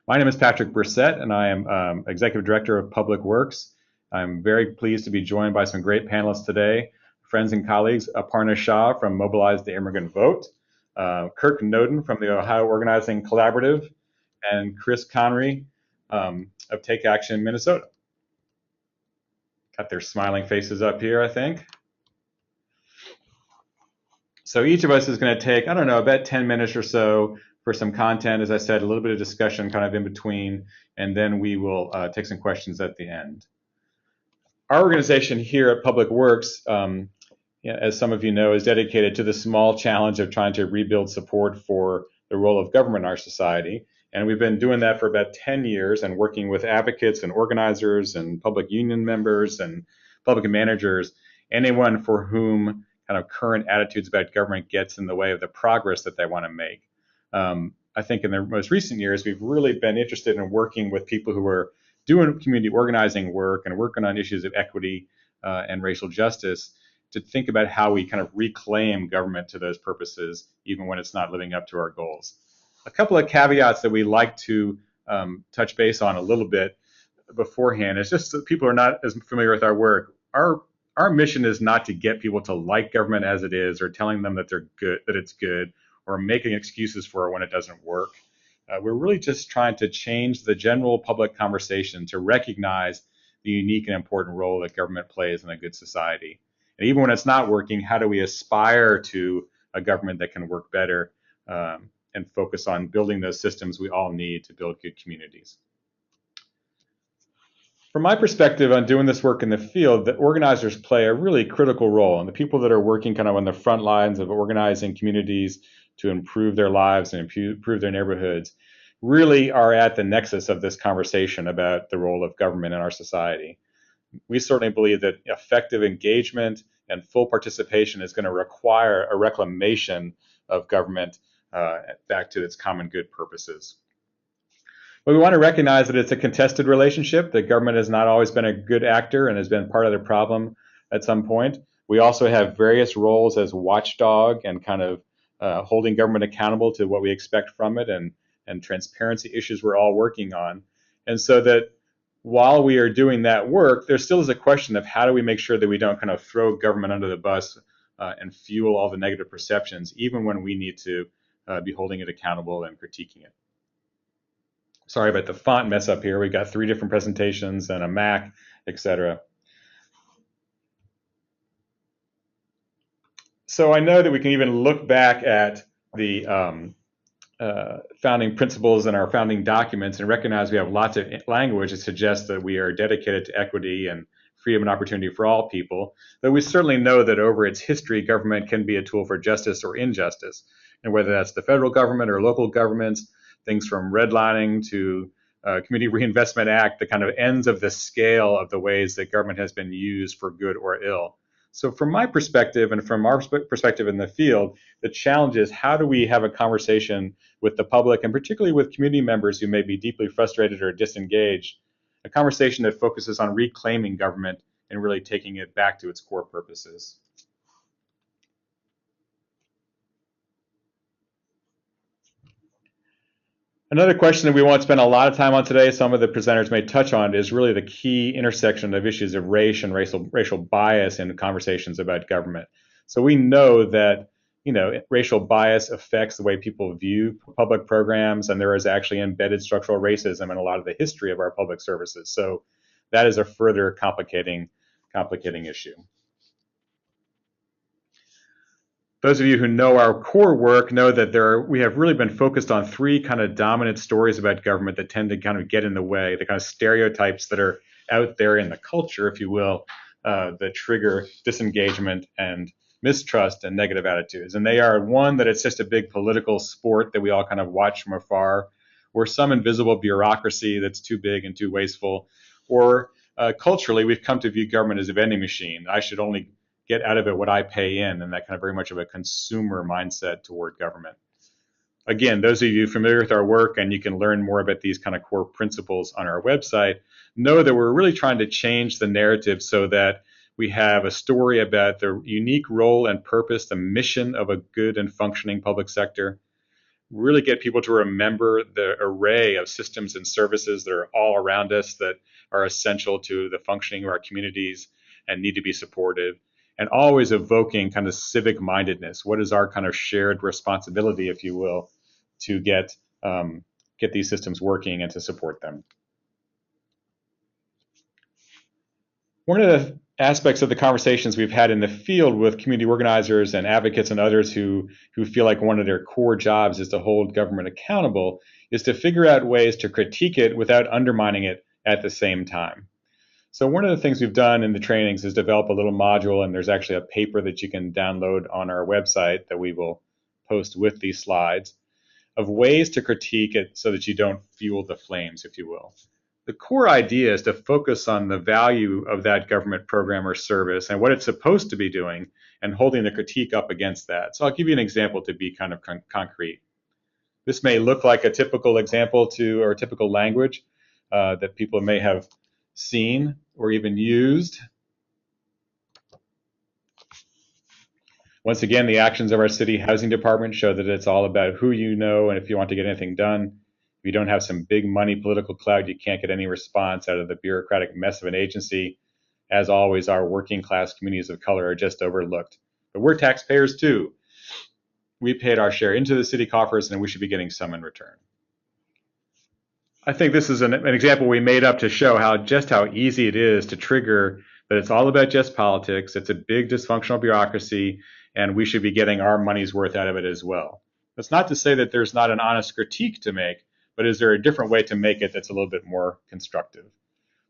My name is Patrick Brissett, and I am Executive Director of Public Works. I'm very pleased to be joined by some great panelists today, friends and colleagues, Aparna Shah from Mobilize the Immigrant Vote, Kirk Noden from the Ohio Organizing Collaborative, and Chris Connery of Take Action Minnesota. Got their smiling faces up here, I think. So each of us is going to take, I don't know, about 10 minutes or so for some content, as I said, a little bit of discussion kind of in between, and then we will take some questions at the end. Our organization here at Public Works, as some of you know, is dedicated to the small challenge of trying to rebuild support for the role of government in our society. And we've been doing that for about 10 years and working with advocates and organizers and public union members and public managers, anyone for whom kind of current attitudes about government gets in the way of the progress that they want to make. I think in the most recent years, we've really been interested in working with people who are doing community organizing work and working on issues of equity and racial justice to think about how we kind of reclaim government to those purposes, even when it's not living up to our goals. A couple of caveats that we like to touch base on a little bit beforehand is just that people are not as familiar with our work. Our mission is not to get people to like government as it is or telling them that they're good, that it's good, or making excuses for it when it doesn't work. We're really just trying to change the general public conversation to recognize the unique and important role that government plays in a good society. And even when it's not working, how do we aspire to a government that can work better and focus on building those systems we all need to build good communities? From my perspective on doing this work in the field, the organizers play a really critical role, and the people that are working kind of on the front lines of organizing communities to improve their lives and improve their neighborhoods really are at the nexus of this conversation about the role of government in our society. We certainly believe that effective engagement and full participation is going to require a reclamation of government back to its common good purposes. But we want to recognize that it's a contested relationship, that government has not always been a good actor and has been part of the problem at some point. We also have various roles as watchdog and kind of holding government accountable to what we expect from it and transparency issues we're all working on. And so that while we are doing that work, there still is a question of how do we make sure that we don't kind of throw government under the bus and fuel all the negative perceptions, even when we need to be holding it accountable and critiquing it. Sorry about the font mess up here. We've got 3 different presentations and a Mac, etc. So I know that we can even look back at the founding principles in our founding documents and recognize we have lots of language that suggests that we are dedicated to equity and freedom and opportunity for all people. But we certainly know that over its history, government can be a tool for justice or injustice. And whether that's the federal government or local governments, things from redlining to Community Reinvestment Act, the kind of ends of the scale of the ways that government has been used for good or ill. So from my perspective and from our perspective in the field, the challenge is how do we have a conversation with the public and particularly with community members who may be deeply frustrated or disengaged, a conversation that focuses on reclaiming government and really taking it back to its core purposes. Another question that we won't spend a lot of time on today, some of the presenters may touch on, is really the key intersection of issues of race and racial bias in conversations about government. So we know that racial bias affects the way people view public programs, and there is actually embedded structural racism in a lot of the history of our public services. So that is a further complicating issue. Those of you who know our core work know that we have really been focused on 3 kind of dominant stories about government that tend to kind of get in the way, the kind of stereotypes that are out there in the culture, if you will, that trigger disengagement and mistrust and negative attitudes. And they are, one, that it's just a big political sport that we all kind of watch from afar, or some invisible bureaucracy that's too big and too wasteful, or culturally we've come to view government as a vending machine. I should only get out of it what I pay in, and that kind of very much of a consumer mindset toward government. Again, those of you familiar with our work, and you can learn more about these kind of core principles on our website, know that we're really trying to change the narrative so that we have a story about the unique role and purpose, the mission of a good and functioning public sector. really get people to remember the array of systems and services that are all around us that are essential to the functioning of our communities and need to be supported, and always evoking kind of civic mindedness. What is our kind of shared responsibility, if you will, to get these systems working and to support them? One of the aspects of the conversations we've had in the field with community organizers and advocates and others who feel like one of their core jobs is to hold government accountable is to figure out ways to critique it without undermining it at the same time. So one of the things we've done in the trainings is develop a little module, and there's actually a paper that you can download on our website that we will post with these slides, of ways to critique it so that you don't fuel the flames, if you will. The core idea is to focus on the value of that government program or service and what it's supposed to be doing, and holding the critique up against that. So I'll give you an example to be kind of concrete. This may look like a typical example or a typical language that people may have seen or even used. Once again, the actions of our city housing department show that it's all about who you know, and if you want to get anything done. If you don't have some big money political clout, you can't get any response out of the bureaucratic mess of an agency. As always, our working class communities of color are just overlooked. But we're taxpayers too. We paid our share into the city coffers, and we should be getting some in return. I think this is an example we made up to show just how easy it is to trigger that it's all about just politics. It's a big dysfunctional bureaucracy, and we should be getting our money's worth out of it as well. That's not to say that there's not an honest critique to make, but is there a different way to make it that's a little bit more constructive?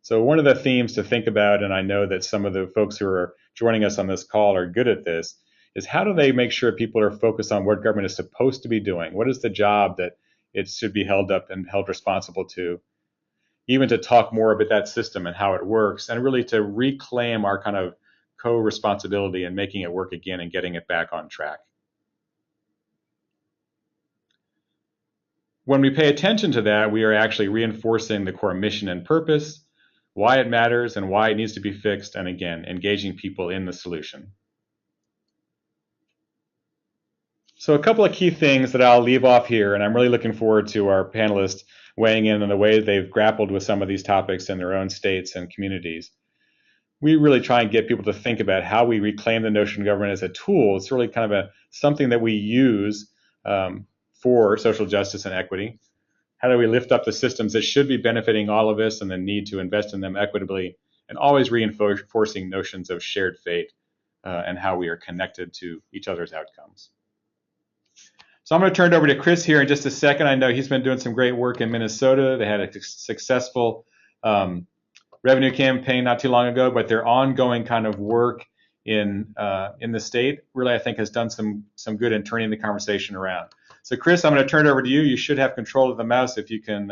So one of the themes to think about, and I know that some of the folks who are joining us on this call are good at this, is how do they make sure people are focused on what government is supposed to be doing? What is the job that it should be held up and held responsible to? Even to talk more about that system and how it works, and really to reclaim our kind of co-responsibility in making it work again and getting it back on track. When we pay attention to that, we are actually reinforcing the core mission and purpose, why it matters and why it needs to be fixed, and again, engaging people in the solution. So a couple of key things that I'll leave off here, and I'm really looking forward to our panelists weighing in on the way they've grappled with some of these topics in their own states and communities. We really try and get people to think about how we reclaim the notion of government as a tool. It's really kind of something that we use for social justice and equity. How do we lift up the systems that should be benefiting all of us and the need to invest in them equitably, and always reinforcing notions of shared fate and how we are connected to each other's outcomes. So I'm going to turn it over to Chris here in just a second. I know he's been doing some great work in Minnesota. They had a successful revenue campaign not too long ago, but their ongoing kind of work in the state really, I think, has done some good in turning the conversation around. So Chris, I'm going to turn it over to you. You should have control of the mouse if you can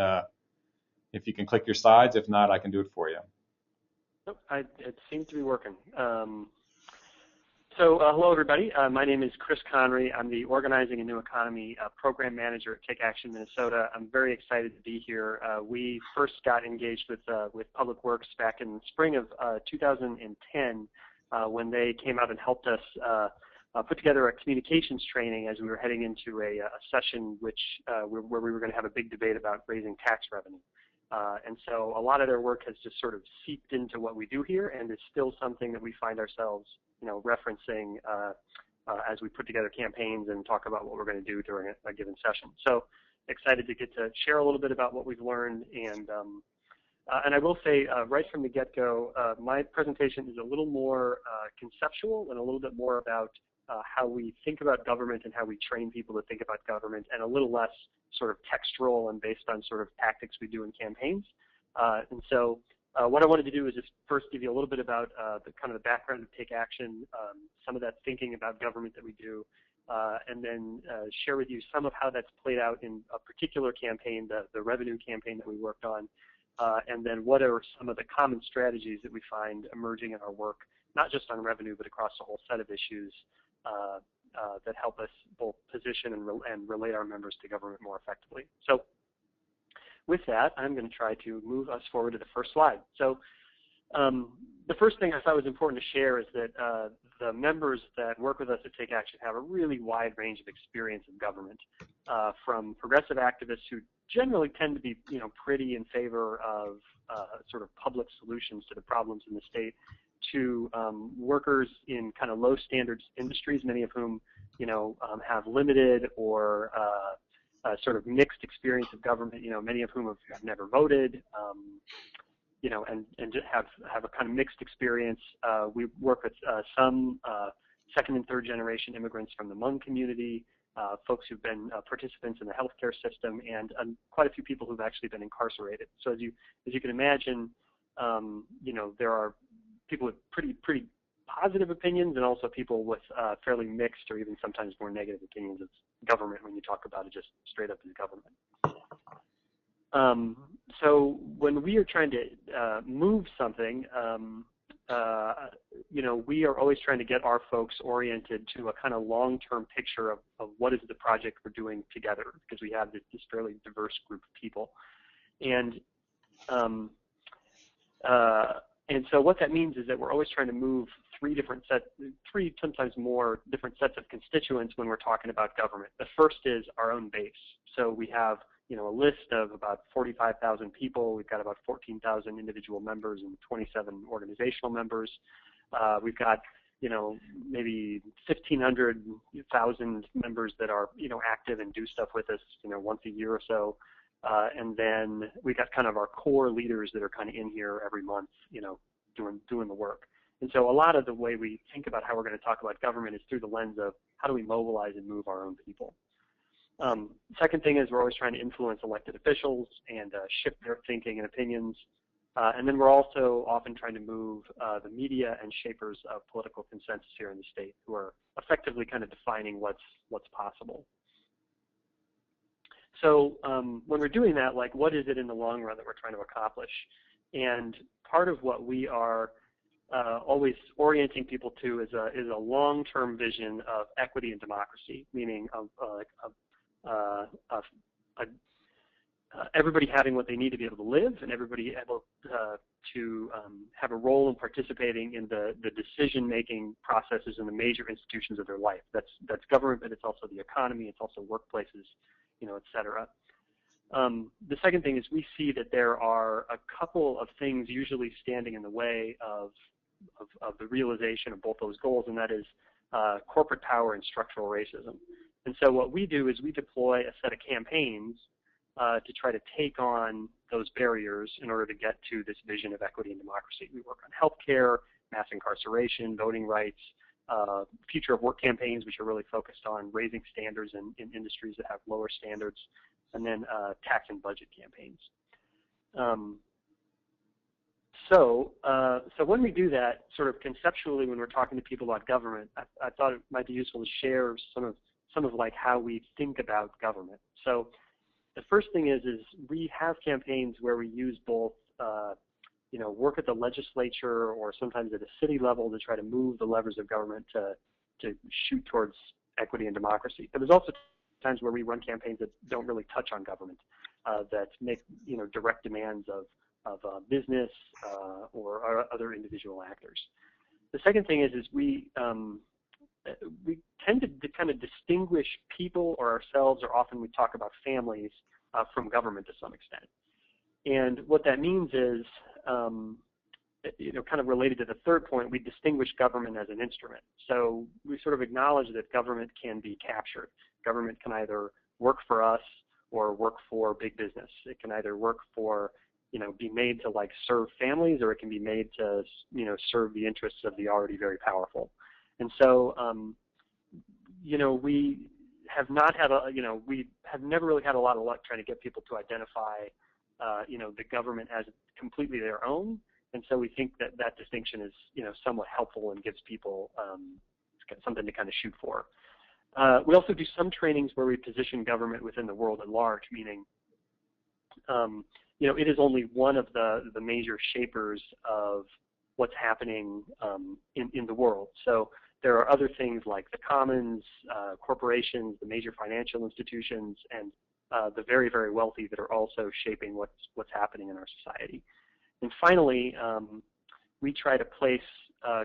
click your slides. If not, I can do it for you. Nope, it seems to be working. Hello, everybody. My name is Chris Connery. I'm the Organizing a New Economy Program Manager at Take Action Minnesota. I'm very excited to be here. We first got engaged with Public Works back in the spring of 2010 when they came out and helped us put together a communications training as we were heading into a session where we were going to have a big debate about raising tax revenue. And so a lot of their work has just sort of seeped into what we do here, and it's still something that we find ourselves, referencing as we put together campaigns and talk about what we're going to do during a given session. So excited to get to share a little bit about what we've learned, and I will say right from the get-go, my presentation is a little more conceptual and a little bit more about how we think about government and how we train people to think about government, and a little less sort of textual and based on sort of tactics we do in campaigns. And so what I wanted to do is just first give you a little bit about the kind of the background of Take Action, some of that thinking about government that we do, and then share with you some of how that's played out in a particular campaign, the revenue campaign that we worked on, and then what are some of the common strategies that we find emerging in our work, not just on revenue, but across a whole set of issues that help us both position and relate our members to government more effectively. So with that, I'm going to try to move us forward to the first slide. So the first thing I thought was important to share is that the members that work with us at Take Action have a really wide range of experience in government, from progressive activists who generally tend to be, pretty in favor of sort of public solutions to the problems in the state, to workers in kind of low standards industries, many of whom, have limited or sort of mixed experience of government, many of whom have never voted, and have a kind of mixed experience. We work with some second and third generation immigrants from the Hmong community, folks who've been participants in the healthcare system, and quite a few people who've actually been incarcerated. So as you can imagine, there are people with pretty positive opinions, and also people with fairly mixed or even sometimes more negative opinions of government when you talk about it just straight up as government. So when we are trying to move something, we are always trying to get our folks oriented to a kind of long-term picture of what is the project we're doing together, because we have this fairly diverse group of people. And so what that means is that we're always trying to move three sometimes more different sets of constituents when we're talking about government. The first is our own base. So we have a list of about 45,000 people. We've got about 14,000 individual members and 27 organizational members. We've got, maybe 1,500, 1,000 members that are, active and do stuff with us, once a year or so. And then we got kind of our core leaders that are kind of in here every month, doing the work. And so a lot of the way we think about how we're going to talk about government is through the lens of how do we mobilize and move our own people. Second thing is we're always trying to influence elected officials and shift their thinking and opinions. And then we're also often trying to move the media and shapers of political consensus here in the state, who are effectively kind of defining what's possible. So when we're doing that, like, what is it in the long run that we're trying to accomplish? And part of what we are always orienting people to is a long-term vision of equity and democracy, meaning of everybody having what they need to be able to live, and everybody able to have a role in participating in the decision-making processes in the major institutions of their life. That's government, but it's also the economy, it's also workplaces, et cetera. The second thing is we see that there are a couple of things usually standing in the way of the realization of both those goals, and that is corporate power and structural racism. And so what we do is we deploy a set of campaigns to try to take on those barriers in order to get to this vision of equity and democracy. We work on healthcare, mass incarceration, voting rights, future of work campaigns, which are really focused on raising standards in industries that have lower standards, and then tax and budget campaigns. So when we do that, sort of conceptually, when we're talking to people about government, I thought it might be useful to share some of like how we think about government. So the first thing is we have campaigns where we use both, work at the legislature or sometimes at a city level to try to move the levers of government to shoot towards equity and democracy. But there's also times where we run campaigns that don't really touch on government, that make direct demands of business or other individual actors. The second thing is we tend to kind of distinguish people or ourselves, or often we talk about families, from government to some extent. And what that means is, kind of related to the third point, we distinguish government as an instrument. So we sort of acknowledge that government can be captured. Government can either work for us or work for big business. It can either work for, be made to like serve families, or it can be made to, serve the interests of the already very powerful. And so, we have not had we have never really had a lot of luck trying to get people to identify, the government as completely their own. And so we think that that distinction is, somewhat helpful and gives people something to kind of shoot for. We also do some trainings where we position government within the world at large, meaning, it is only one of the major shapers of what's happening in the world. So there are other things like the commons, corporations, the major financial institutions, and the very, very wealthy that are also shaping what's happening in our society. And finally, we try to place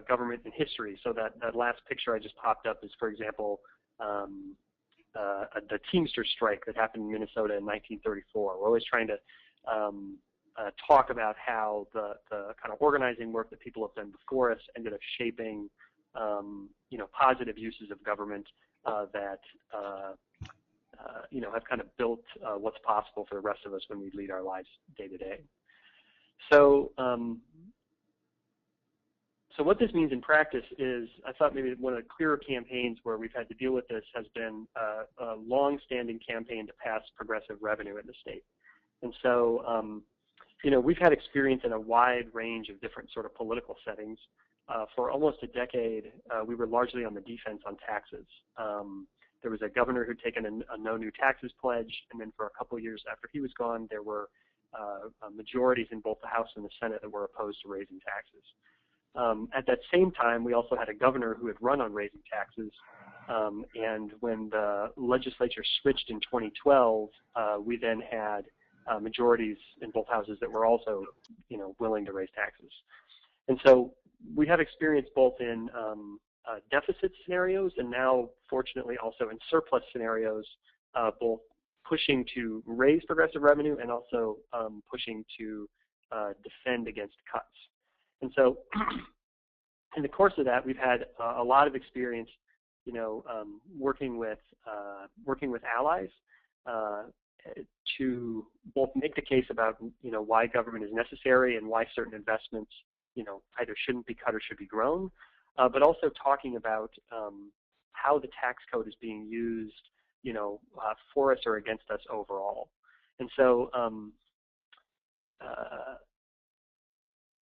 government in history. So that last picture I just popped up is, for example, the Teamster strike that happened in Minnesota in 1934. We're always trying to talk about how the kind of organizing work that people have done before us ended up shaping, positive uses of government that have kind of built what's possible for the rest of us when we lead our lives day to day. So, so what this means in practice is, I thought maybe one of the clearer campaigns where we've had to deal with this has been a long-standing campaign to pass progressive revenue in the state. And so, we've had experience in a wide range of different sort of political settings. For almost a decade, we were largely on the defense on taxes. There was a governor who'd taken a no new taxes pledge, and then for a couple of years after he was gone, there were majorities in both the House and the Senate that were opposed to raising taxes. At that same time, we also had a governor who had run on raising taxes, and when the legislature switched in 2012, we then had majorities in both houses that were also, willing to raise taxes. And so we have experience both in deficit scenarios and now, fortunately, also in surplus scenarios, both pushing to raise progressive revenue and also pushing to defend against cuts. And so in the course of that, we've had a lot of experience, working with allies to both make the case about, why government is necessary and why certain investments, either shouldn't be cut or should be grown, but also talking about how the tax code is being used, for us or against us overall. And so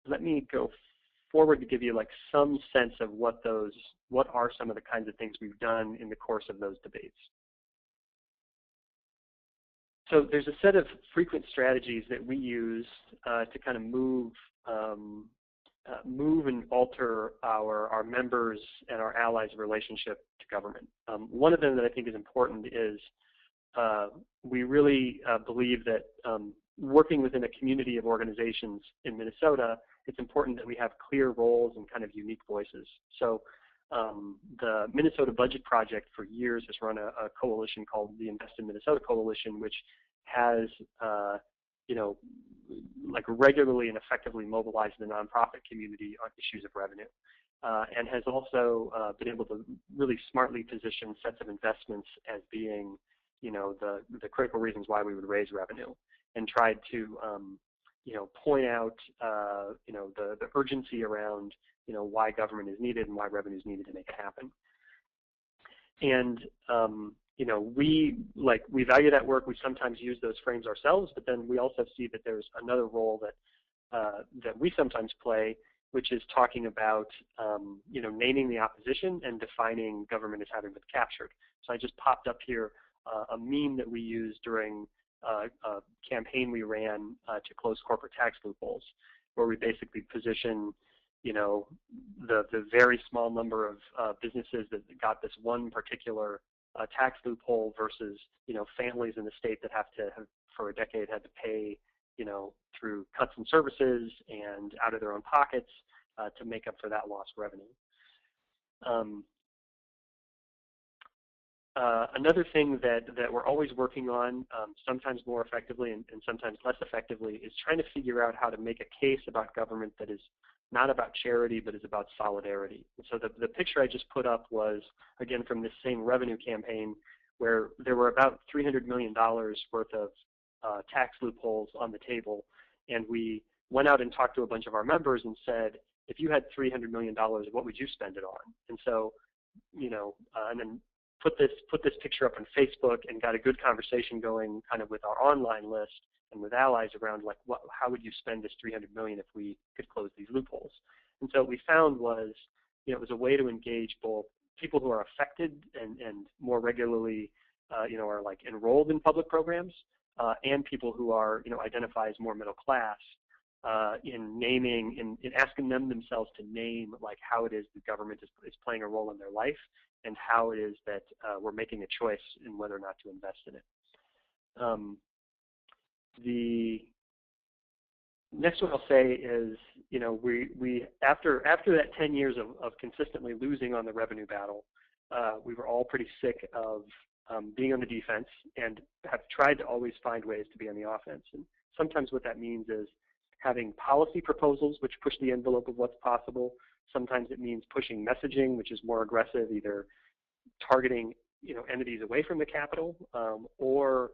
let me go forward to give you some sense of what are some of the kinds of things we've done in the course of those debates. So there's a set of frequent strategies that we use to kind of move and alter our members and our allies' relationship to government. One of them that I think is important is we really believe that working within a community of organizations in Minnesota, it's important that we have clear roles and kind of unique voices. So the Minnesota Budget Project for years has run a coalition called the Invest in Minnesota Coalition, which has regularly and effectively mobilized the nonprofit community on issues of revenue, and has also been able to really smartly position sets of investments as being, the critical reasons why we would raise revenue, and tried to, point out, the urgency around, why government is needed and why revenue is needed to make it happen. And we value that work. We sometimes use those frames ourselves, but then we also see that there's another role that we sometimes play, which is talking about naming the opposition and defining government as having been captured. So I just popped up here a meme that we used during a campaign we ran to close corporate tax loopholes, where we basically position the very small number of businesses that got this one particular tax loophole versus, families in the state that have for a decade, had to pay, through cuts in services and out of their own pockets to make up for that lost revenue. Another thing that we're always working on, sometimes more effectively and sometimes less effectively, is trying to figure out how to make a case about government that is not about charity, but is about solidarity. And so the picture I just put up was, again, from this same revenue campaign, where there were about $300 million worth of tax loopholes on the table. And we went out and talked to a bunch of our members and said, if you had $300 million, what would you spend it on? And so, and then put this picture up on Facebook and got a good conversation going kind of with our online list and with allies around how would you spend this $300 million if we could close these loopholes? And so what we found was, it was a way to engage both people who are affected and more regularly, are enrolled in public programs, and people who are, identify as more middle class, in asking themselves to name how it is the government is playing a role in their life and how it is that we're making a choice in whether or not to invest in it. Next one I'll say is, we after that 10 years of consistently losing on the revenue battle, we were all pretty sick of being on the defense and have tried to always find ways to be on the offense. And sometimes what that means is having policy proposals which push the envelope of what's possible. Sometimes it means pushing messaging, which is more aggressive, either targeting entities away from the Capitol or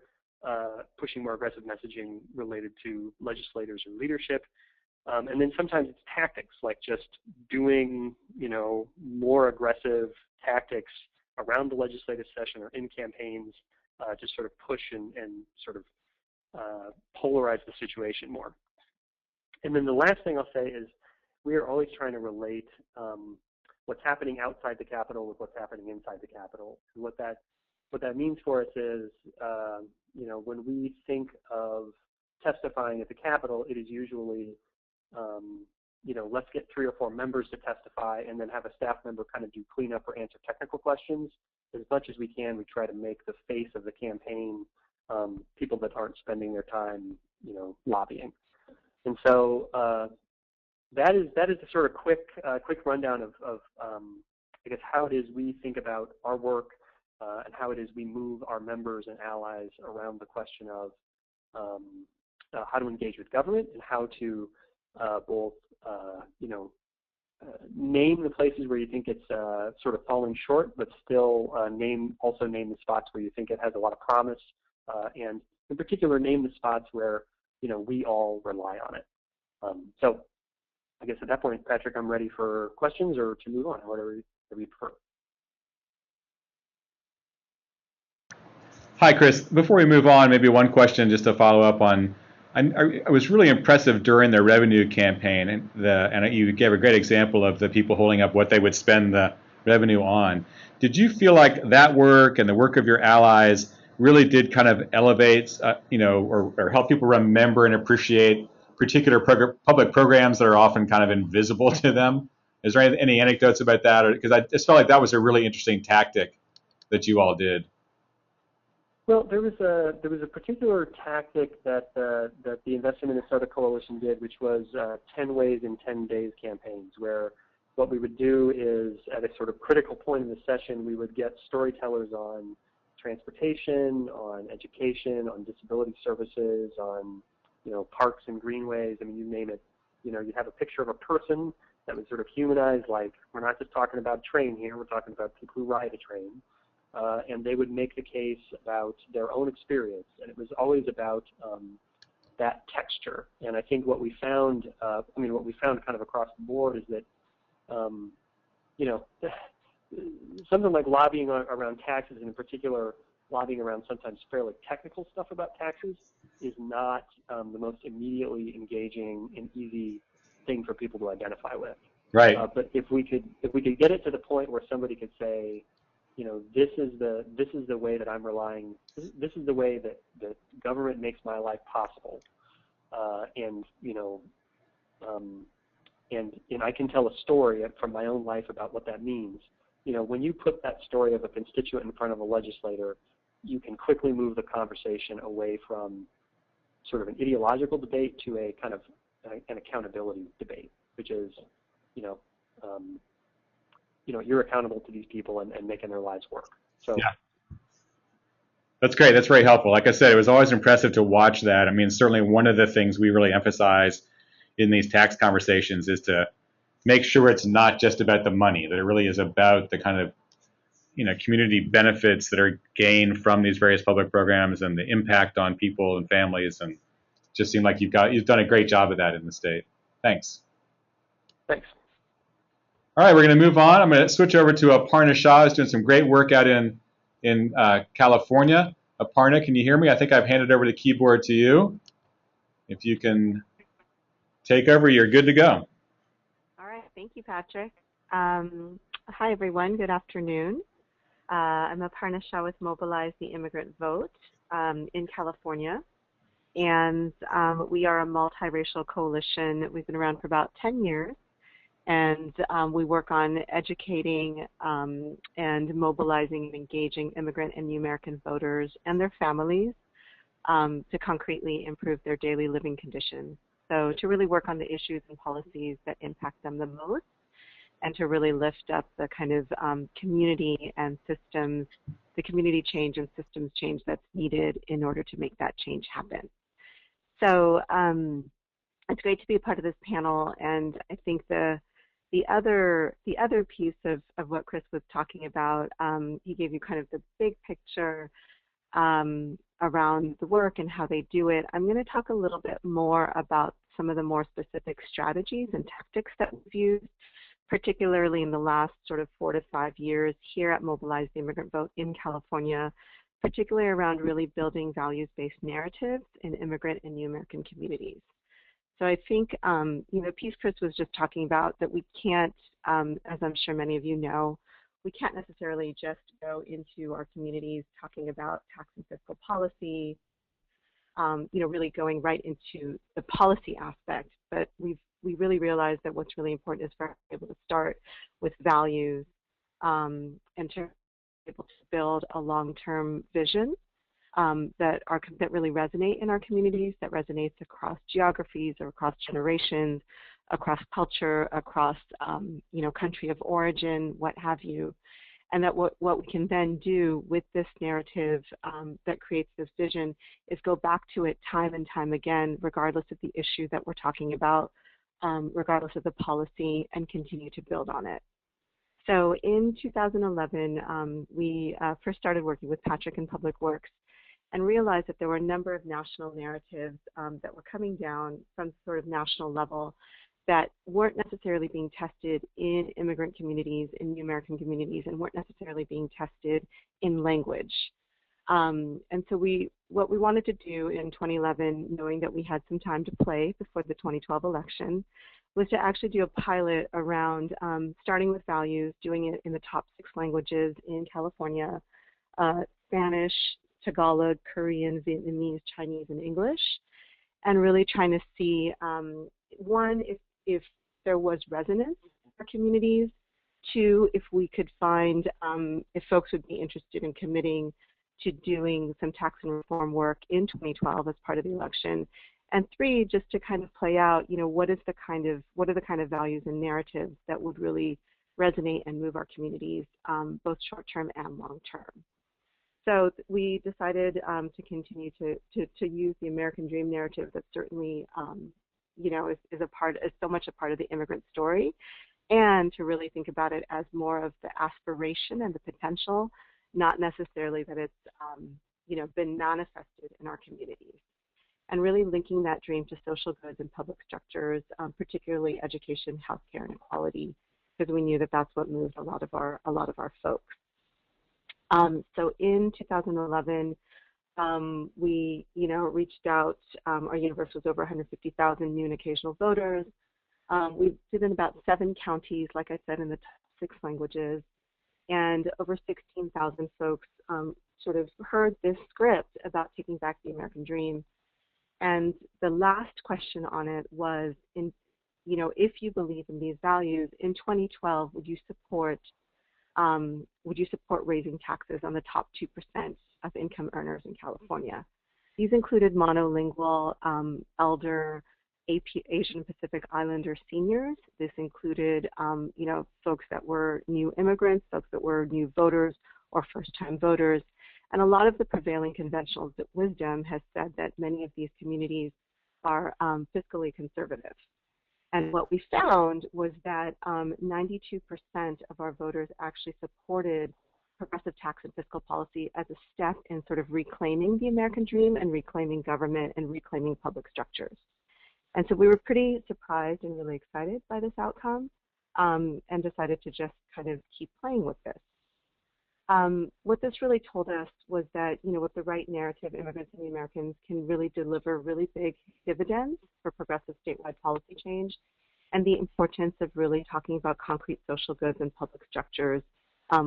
pushing more aggressive messaging related to legislators or leadership. And then sometimes it's tactics, like just doing more aggressive tactics around the legislative session or in campaigns to sort of push and sort of polarize the situation more. And then the last thing I'll say is we are always trying to relate what's happening outside the Capitol with what's happening inside the Capitol. And what that means for us is, when we think of testifying at the Capitol, it is usually, let's get 3 or 4 members to testify and then have a staff member kind of do cleanup or answer technical questions. As much as we can, we try to make the face of the campaign people that aren't spending their time, lobbying. And so that is the sort of quick rundown of I guess how it is we think about our work and how it is we move our members and allies around the question of how to engage with government and how to both name the places where you think it's sort of falling short, but still also name the spots where you think it has a lot of promise, and in particular name the spots where we all rely on it. So I guess at that point, Patrick, I'm ready for questions or to move on, whatever you prefer. Hi, Chris. Before we move on, maybe one question just to follow up on. It was really impressive during the revenue campaign, and you gave a great example of the people holding up what they would spend the revenue on. Did you feel like that work and the work of your allies really did kind of elevate, or help people remember and appreciate particular public programs that are often kind of invisible to them? Is there any anecdotes about that? Because I just felt like that was a really interesting tactic that you all did. Well, there was a particular tactic that the Invest in Minnesota Coalition did, which was 10 Ways in 10 Days campaigns, where what we would do is at a sort of critical point in the session, we would get storytellers on transportation, on education, on disability services, on parks and greenways. I mean, you name it. You'd have a picture of a person that was sort of humanized, like we're not just talking about a train here, we're talking about people who ride a train. And they would make the case about their own experience, and it was always about that texture. And I think what we found, what we found kind of across the board is that, something like lobbying around taxes, and in particular lobbying around sometimes fairly technical stuff about taxes, is not the most immediately engaging and easy thing for people to identify with. Right. But if we could get it to the point where somebody could say, this is the way that I'm relying. This is the way that government makes my life possible, and I can tell a story from my own life about what that means. When you put that story of a constituent in front of a legislator, you can quickly move the conversation away from sort of an ideological debate to a kind of an accountability debate, which is, you're accountable to these people and making their lives work. So yeah, that's great. That's very helpful. Like I said, it was always impressive to watch that. I mean, certainly one of the things we really emphasize in these tax conversations is to make sure it's not just about the money, that it really is about the kind of community benefits that are gained from these various public programs and the impact on people and families. And it just seemed like you've done a great job of that in the state. Thanks. Thanks. All right, we're going to move on. I'm going to switch over to Aparna Shah, who's doing some great work out in California. Aparna, can you hear me? I think I've handed over the keyboard to you. If you can take over, you're good to go. All right, thank you, Patrick. Hi, everyone. Good afternoon. I'm Aparna Shah with Mobilize, the Immigrant Vote in California. And we are a multiracial coalition. We've been around for about 10 years. And we work on educating and mobilizing and engaging immigrant and new American voters and their families to concretely improve their daily living conditions. So to really work on the issues and policies that impact them the most, and to really lift up the kind of community and systems, the community change and systems change that's needed in order to make that change happen. So it's great to be a part of this panel, and I think the other piece of what Chris was talking about, he gave you kind of the big picture around the work and how they do it. I'm going to talk a little bit more about some of the more specific strategies and tactics that we've used, particularly in the last sort of 4 to 5 years here at Mobilize the Immigrant Vote in California, particularly around really building values-based narratives in immigrant and new American communities. So I think, the piece Chris was just talking about, that we can't, as I'm sure many of you know, we can't necessarily just go into our communities talking about tax and fiscal policy, really going right into the policy aspect, but we really realize that what's really important is for us to be able to start with values and to be able to build a long-term vision that really resonate in our communities, that resonates across geographies or across generations, across culture, across country of origin, what have you. And that what we can then do with this narrative that creates this vision is go back to it time and time again, regardless of the issue that we're talking about, regardless of the policy, and continue to build on it. So in 2011, we first started working with Patrick in Public Works and realized that there were a number of national narratives that were coming down from sort of national level that weren't necessarily being tested in immigrant communities, in new American communities, and weren't necessarily being tested in language. And so what we wanted to do in 2011, knowing that we had some time to play before the 2012 election, was to actually do a pilot around starting with values, doing it in the top 6 languages in California, Spanish, Tagalog, Korean, Vietnamese, Chinese, and English, and really trying to see, one, if there was resonance in our communities, 2, if we could find, if folks would be interested in committing to doing some tax and reform work in 2012 as part of the election, and 3, just to kind of play out, what are the kind of values and narratives that would really resonate and move our communities, both short-term and long-term. So we decided to continue to use the American Dream narrative that certainly, is so much a part of the immigrant story, and to really think about it as more of the aspiration and the potential, not necessarily that it's, been manifested in our communities. And really linking that dream to social goods and public structures, particularly education, healthcare, and equality, because we knew that that's what moved a lot of our folks. So in 2011, we, reached out. Our universe was over 150,000 new and occasional voters. We did in about 7 counties, like I said, in the top 6 languages, and over 16,000 folks sort of heard this script about taking back the American dream. And the last question on it was, if you believe in these values, in 2012, would you support raising taxes on the top 2% of income earners in California? These included monolingual, elder, Asian Pacific Islander seniors. This included, folks that were new immigrants, folks that were new voters or first-time voters. And a lot of the prevailing conventional wisdom has said that many of these communities are fiscally conservative. And what we found was that 92% of our voters actually supported progressive tax and fiscal policy as a step in sort of reclaiming the American dream and reclaiming government and reclaiming public structures. And so we were pretty surprised and really excited by this outcome, and decided to just kind of keep playing with this. What this really told us was that, with the right narrative, immigrants and the Americans can really deliver really big dividends for progressive statewide policy change, and the importance of really talking about concrete social goods and public structures,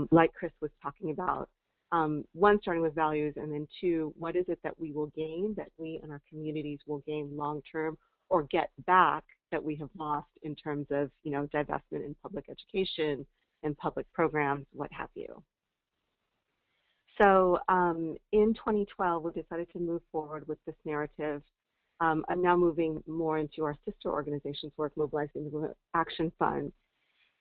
like Chris was talking about. 1, starting with values, and then 2, what is it that we will gain, that we and our communities will gain long-term or get back that we have lost in terms of, divestment in public education and public programs, what have you. So in 2012, we decided to move forward with this narrative I'm now moving more into our sister organization's work, Mobilize the Immigrant Action Fund.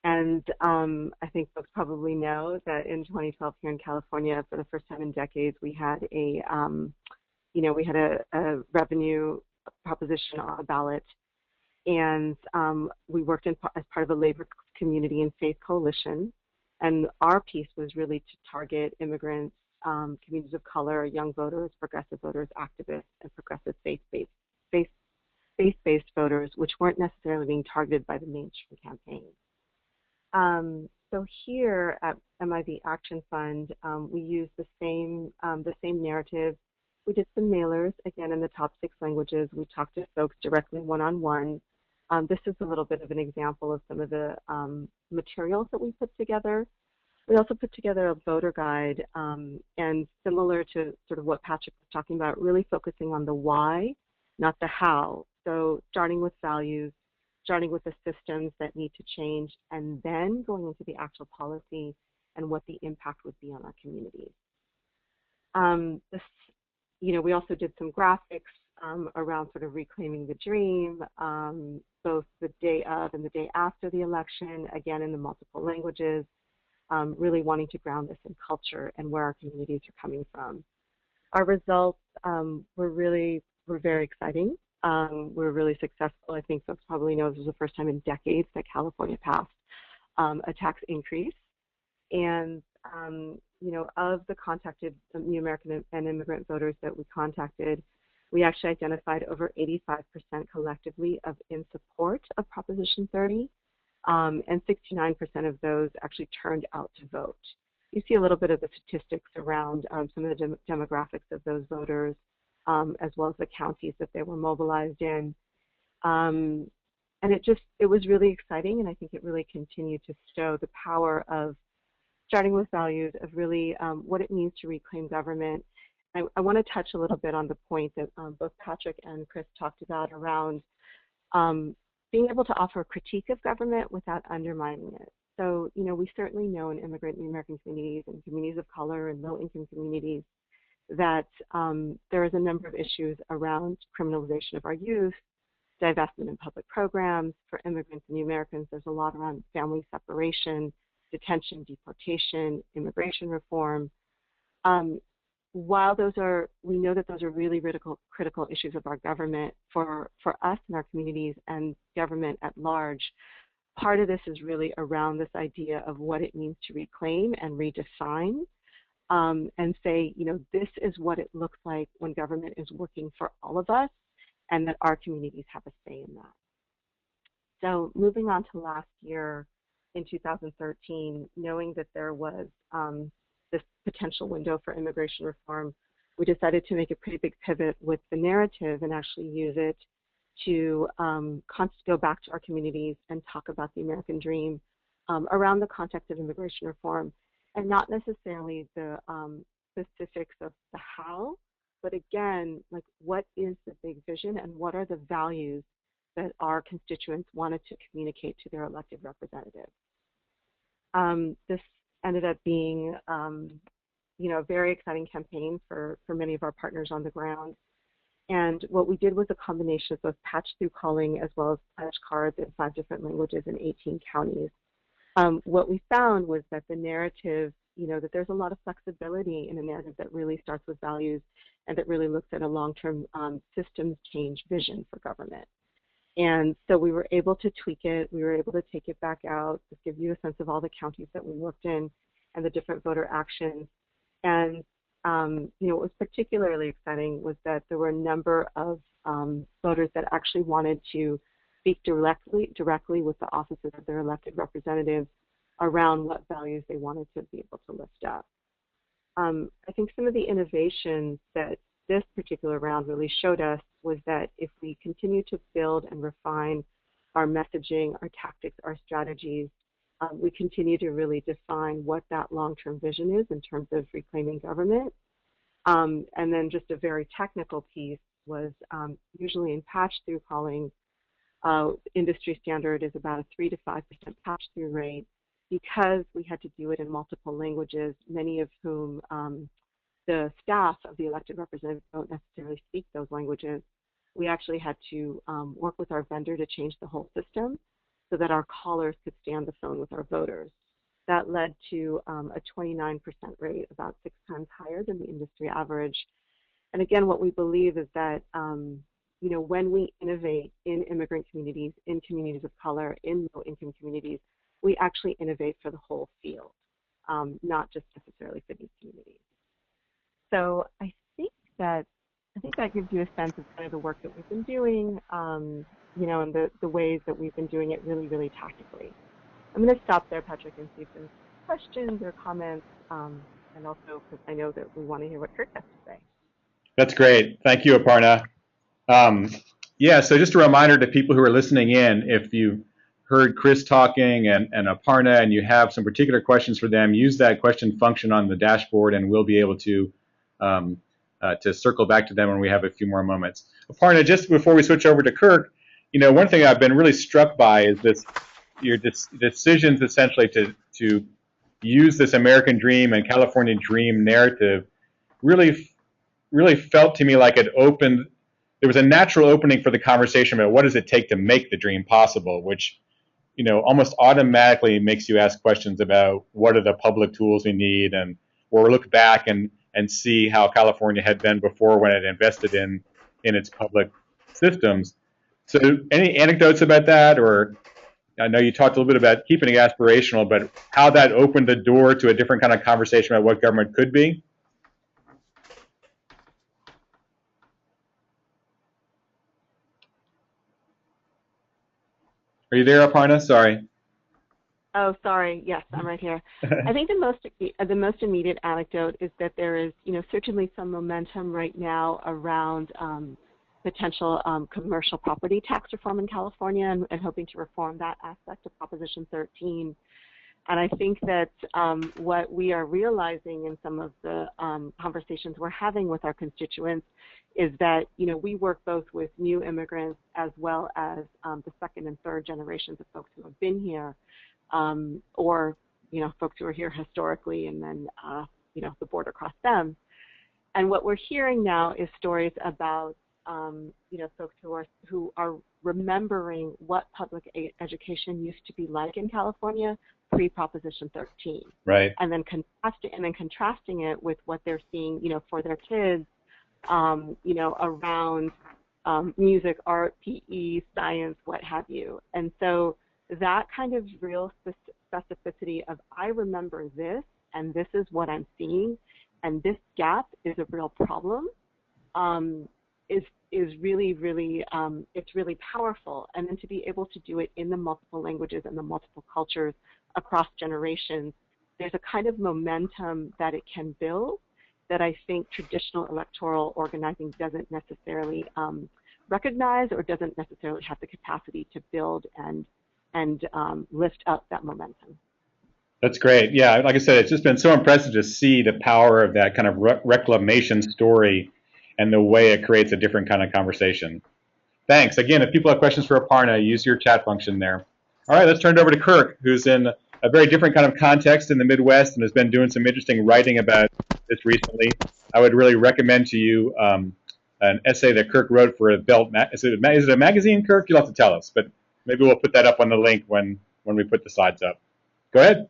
And I think folks probably know that in 2012 here in California, for the first time in decades, we had a revenue proposition on the ballot, and we worked as part of a labor community and faith coalition. And our piece was really to target immigrants, communities of color, young voters, progressive voters, activists, and progressive faith-based voters, which weren't necessarily being targeted by the mainstream campaign. So here at MIV Action Fund, we used the same narrative. We did some mailers, again, in the top 6 languages. We talked to folks directly one-on-one. This is a little bit of an example of some of the materials that we put together. We also put together a voter guide, and similar to sort of what Patrick was talking about, really focusing on the why, not the how. So starting with values, starting with the systems that need to change, and then going into the actual policy and what the impact would be on our communities. We also did some graphics around sort of reclaiming the dream, both the day of and the day after the election, again in the multiple languages, really wanting to ground this in culture and where our communities are coming from. Our results were very exciting. We're really successful. I think folks probably know this was the first time in decades that California passed a tax increase. And, of the contacted New American and immigrant voters that we contacted, we actually identified over 85% collectively in support of Proposition 30, and 69% of those actually turned out to vote. You see a little bit of the statistics around some of the demographics of those voters, as well as the counties that they were mobilized in. And it was really exciting, and I think it really continued to show the power of starting with values, of really what it means to reclaim government. I want to touch a little bit on the point that both Patrick and Chris talked about around being able to offer a critique of government without undermining it. So, we certainly know in immigrant and American communities and communities of color and low-income communities that there is a number of issues around criminalization of our youth, divestment in public programs. For immigrants and New Americans, there's a lot around family separation, detention, deportation, immigration reform. While we know that those are really critical issues of our government, for us and our communities and government at large, part of this is really around this idea of what it means to reclaim and redefine, and say, this is what it looks like when government is working for all of us, and that our communities have a say in that. So moving on to last year, in 2013, knowing that there was this potential window for immigration reform, we decided to make a pretty big pivot with the narrative and actually use it to go back to our communities and talk about the American dream around the context of immigration reform, and not necessarily the specifics of the how, but again, like, what is the big vision and what are the values that our constituents wanted to communicate to their elected representatives. This ended up being, a very exciting campaign for many of our partners on the ground. And what we did was a combination of both patch-through calling as well as pledge cards in 5 different languages in 18 counties. What we found was that the narrative, that there's a lot of flexibility in a narrative that really starts with values and that really looks at a long-term systems change vision for government. And so we were able to tweak it. We were able to take it back out, just give you a sense of all the counties that we worked in and the different voter actions. And, what was particularly exciting was that there were a number of voters that actually wanted to speak directly with the offices of their elected representatives around what values they wanted to be able to lift up. I think some of the innovations that this particular round really showed us was that if we continue to build and refine our messaging, our tactics, our strategies, we continue to really define what that long-term vision is in terms of reclaiming government. And then just a very technical piece was usually in patch-through calling, industry standard is about a 3 to 5% patch-through rate. Because we had to do it in multiple languages, many of whom the staff of the elected representatives don't necessarily speak those languages, we actually had to work with our vendor to change the whole system so that our callers could stay on the phone with our voters. That led to a 29% rate, about 6 times higher than the industry average. And again, what we believe is that when we innovate in immigrant communities, in communities of color, in low-income communities, we actually innovate for the whole field, not just necessarily for these communities. So I think that gives you a sense of kind of the work that we've been doing, and the ways that we've been doing it really, really tactically. I'm going to stop there, Patrick, and see if there's questions or comments, and also because I know that we want to hear what Kirk has to say. That's great. Thank you, Aparna. Yeah, so just a reminder to people who are listening in, if you've heard Chris talking and Aparna and you have some particular questions for them, use that question function on the dashboard and we'll be able to circle back to them when we have a few more moments. Aparna, just before we switch over to Kirk, one thing I've been really struck by is your decisions essentially to use this American dream and California dream narrative really felt to me like there was a natural opening for the conversation about what does it take to make the dream possible, which almost automatically makes you ask questions about what are the public tools we need, and or look back and see how California had been before when it invested in its public systems. So any anecdotes about that? Or I know you talked a little bit about keeping it aspirational, but how that opened the door to a different kind of conversation about what government could be? Are you there, Aparna? Sorry. Oh, sorry. Yes, I'm right here. I think the most immediate anecdote is that there is, certainly some momentum right now around potential commercial property tax reform in California and hoping to reform that aspect of Proposition 13. And I think that what we are realizing in some of the conversations we're having with our constituents is that, we work both with new immigrants as well as the second and third generations of folks who have been here, or, folks who are here historically and then, the border crossed them. And what we're hearing now is stories about, folks who are remembering what public education used to be like in California pre-Proposition 13. Right. And then contrasting it with what they're seeing, for their kids, around music, art, PE, science, what have you. And so that kind of real specificity of I remember this and this is what I'm seeing and this gap is a real problem is really, really, it's really powerful. And then to be able to do it in the multiple languages and the multiple cultures across generations, there's a kind of momentum that it can build that I think traditional electoral organizing doesn't necessarily recognize or doesn't necessarily have the capacity to build and lift up that momentum. That's great. Yeah, like I said, it's just been so impressive to see the power of that kind of reclamation story and the way it creates a different kind of conversation. Thanks. Again, if people have questions for Aparna, use your chat function there. All right, let's turn it over to Kirk, who's in a very different kind of context in the Midwest and has been doing some interesting writing about this recently. I would really recommend to you an essay that Kirk wrote for a Belt. Is it a magazine, Kirk? You'll have to tell us, but maybe we'll put that up on the link when we put the slides up. Go ahead.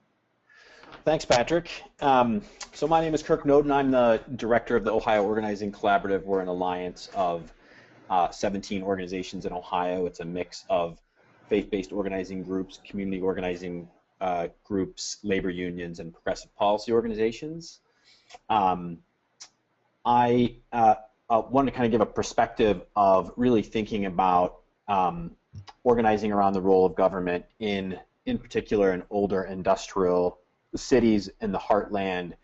Thanks, Patrick. So my name is Kirk Noden. I'm the director of the Ohio Organizing Collaborative. We're an alliance of 17 organizations in Ohio. It's a mix of faith-based organizing groups, community organizing groups, labor unions, and progressive policy organizations. I want to kind of give a perspective of really thinking about organizing around the role of government in particular in older industrial cities in the heartland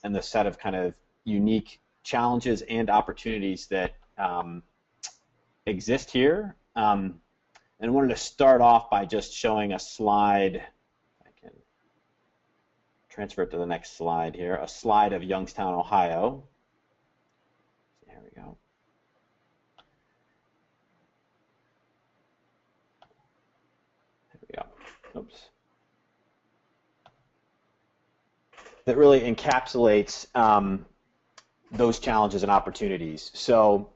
and the set of kind of unique challenges and opportunities that exist here. And I wanted to start off by just showing a slide. I can transfer it to the next slide here, a slide of Youngstown, Ohio. There we go. There we go. Oops. That really encapsulates those challenges and opportunities. So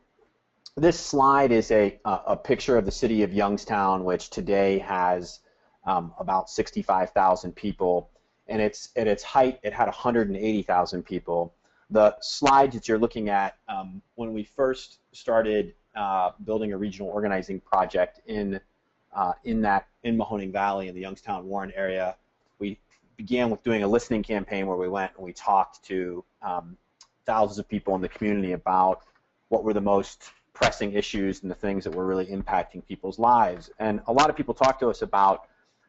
This slide is a picture of the city of Youngstown, which today has about 65,000 people, and at its height it had 180,000 people. The slides that you're looking at, when we first started building a regional organizing project in Mahoning Valley in the Youngstown Warren area, we began with doing a listening campaign where we went and we talked to thousands of people in the community about what were the most pressing issues and the things that were really impacting people's lives. And a lot of people talked to us about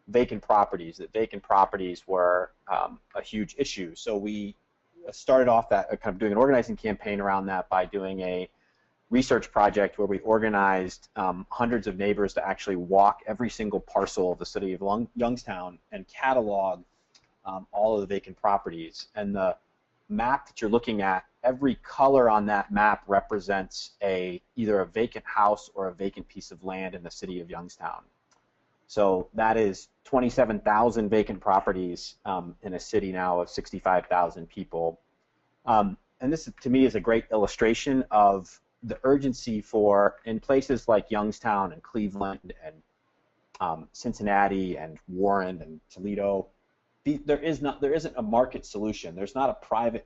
vacant properties, that vacant properties were a huge issue. So we started off that kind of doing an organizing campaign around that by doing a research project where we organized hundreds of neighbors to actually walk every single parcel of the city of Youngstown and catalog all of the vacant properties. And the map that you're looking at, every color on that map represents either a vacant house or a vacant piece of land in the city of Youngstown. So that is 27,000 vacant properties in a city now of 65,000 people. And this, to me, is a great illustration of the urgency for, in places like Youngstown and Cleveland and Cincinnati and Warren and Toledo, there isn't a market solution. There's not a private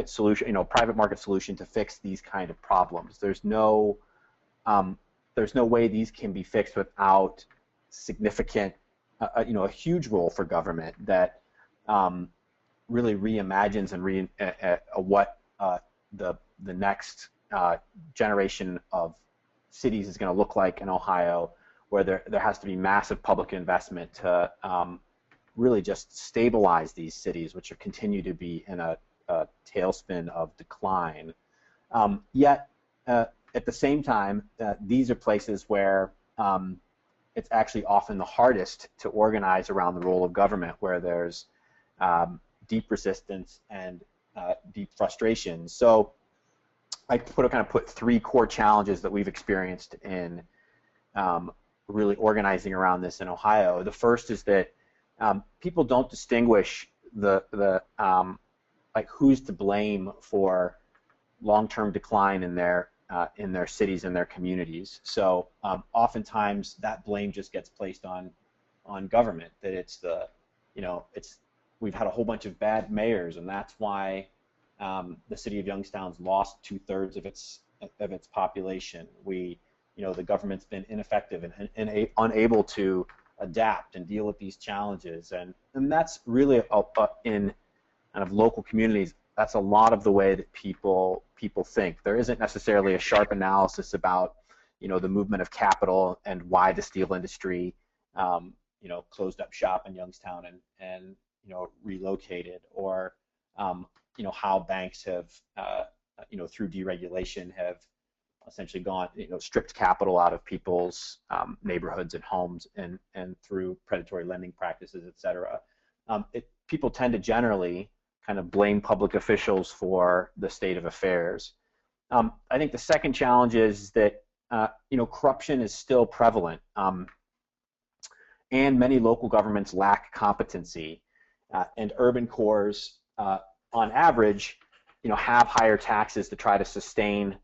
solution, private market solution to fix these kind of problems. There's no way these can be fixed without significant, a huge role for government that really reimagines and what the next generation of cities is going to look like in Ohio, where there has to be massive public investment to really just stabilize these cities, which continue to be in a tailspin of decline. Yet, at the same time, these are places where it's actually often the hardest to organize around the role of government, where there's deep resistance and deep frustration. So I kind of put three core challenges that we've experienced in really organizing around this in Ohio. The first is that people don't distinguish like who's to blame for long-term decline in their cities and their communities. So oftentimes that blame just gets placed on government. That we've had a whole bunch of bad mayors, and that's why the city of Youngstown's lost 2/3 of its population. The government's been ineffective and unable to adapt and deal with these challenges, and that's really in kind of local communities. That's a lot of the way that people think. There isn't necessarily a sharp analysis about the movement of capital and why the steel industry closed up shop in Youngstown and relocated, or how banks have through deregulation have essentially stripped capital out of people's neighborhoods and homes, and through predatory lending practices, et cetera. People tend to generally kind of blame public officials for the state of affairs. I think the second challenge is that corruption is still prevalent, and many local governments lack competency, and urban cores, on average, have higher taxes to try to sustain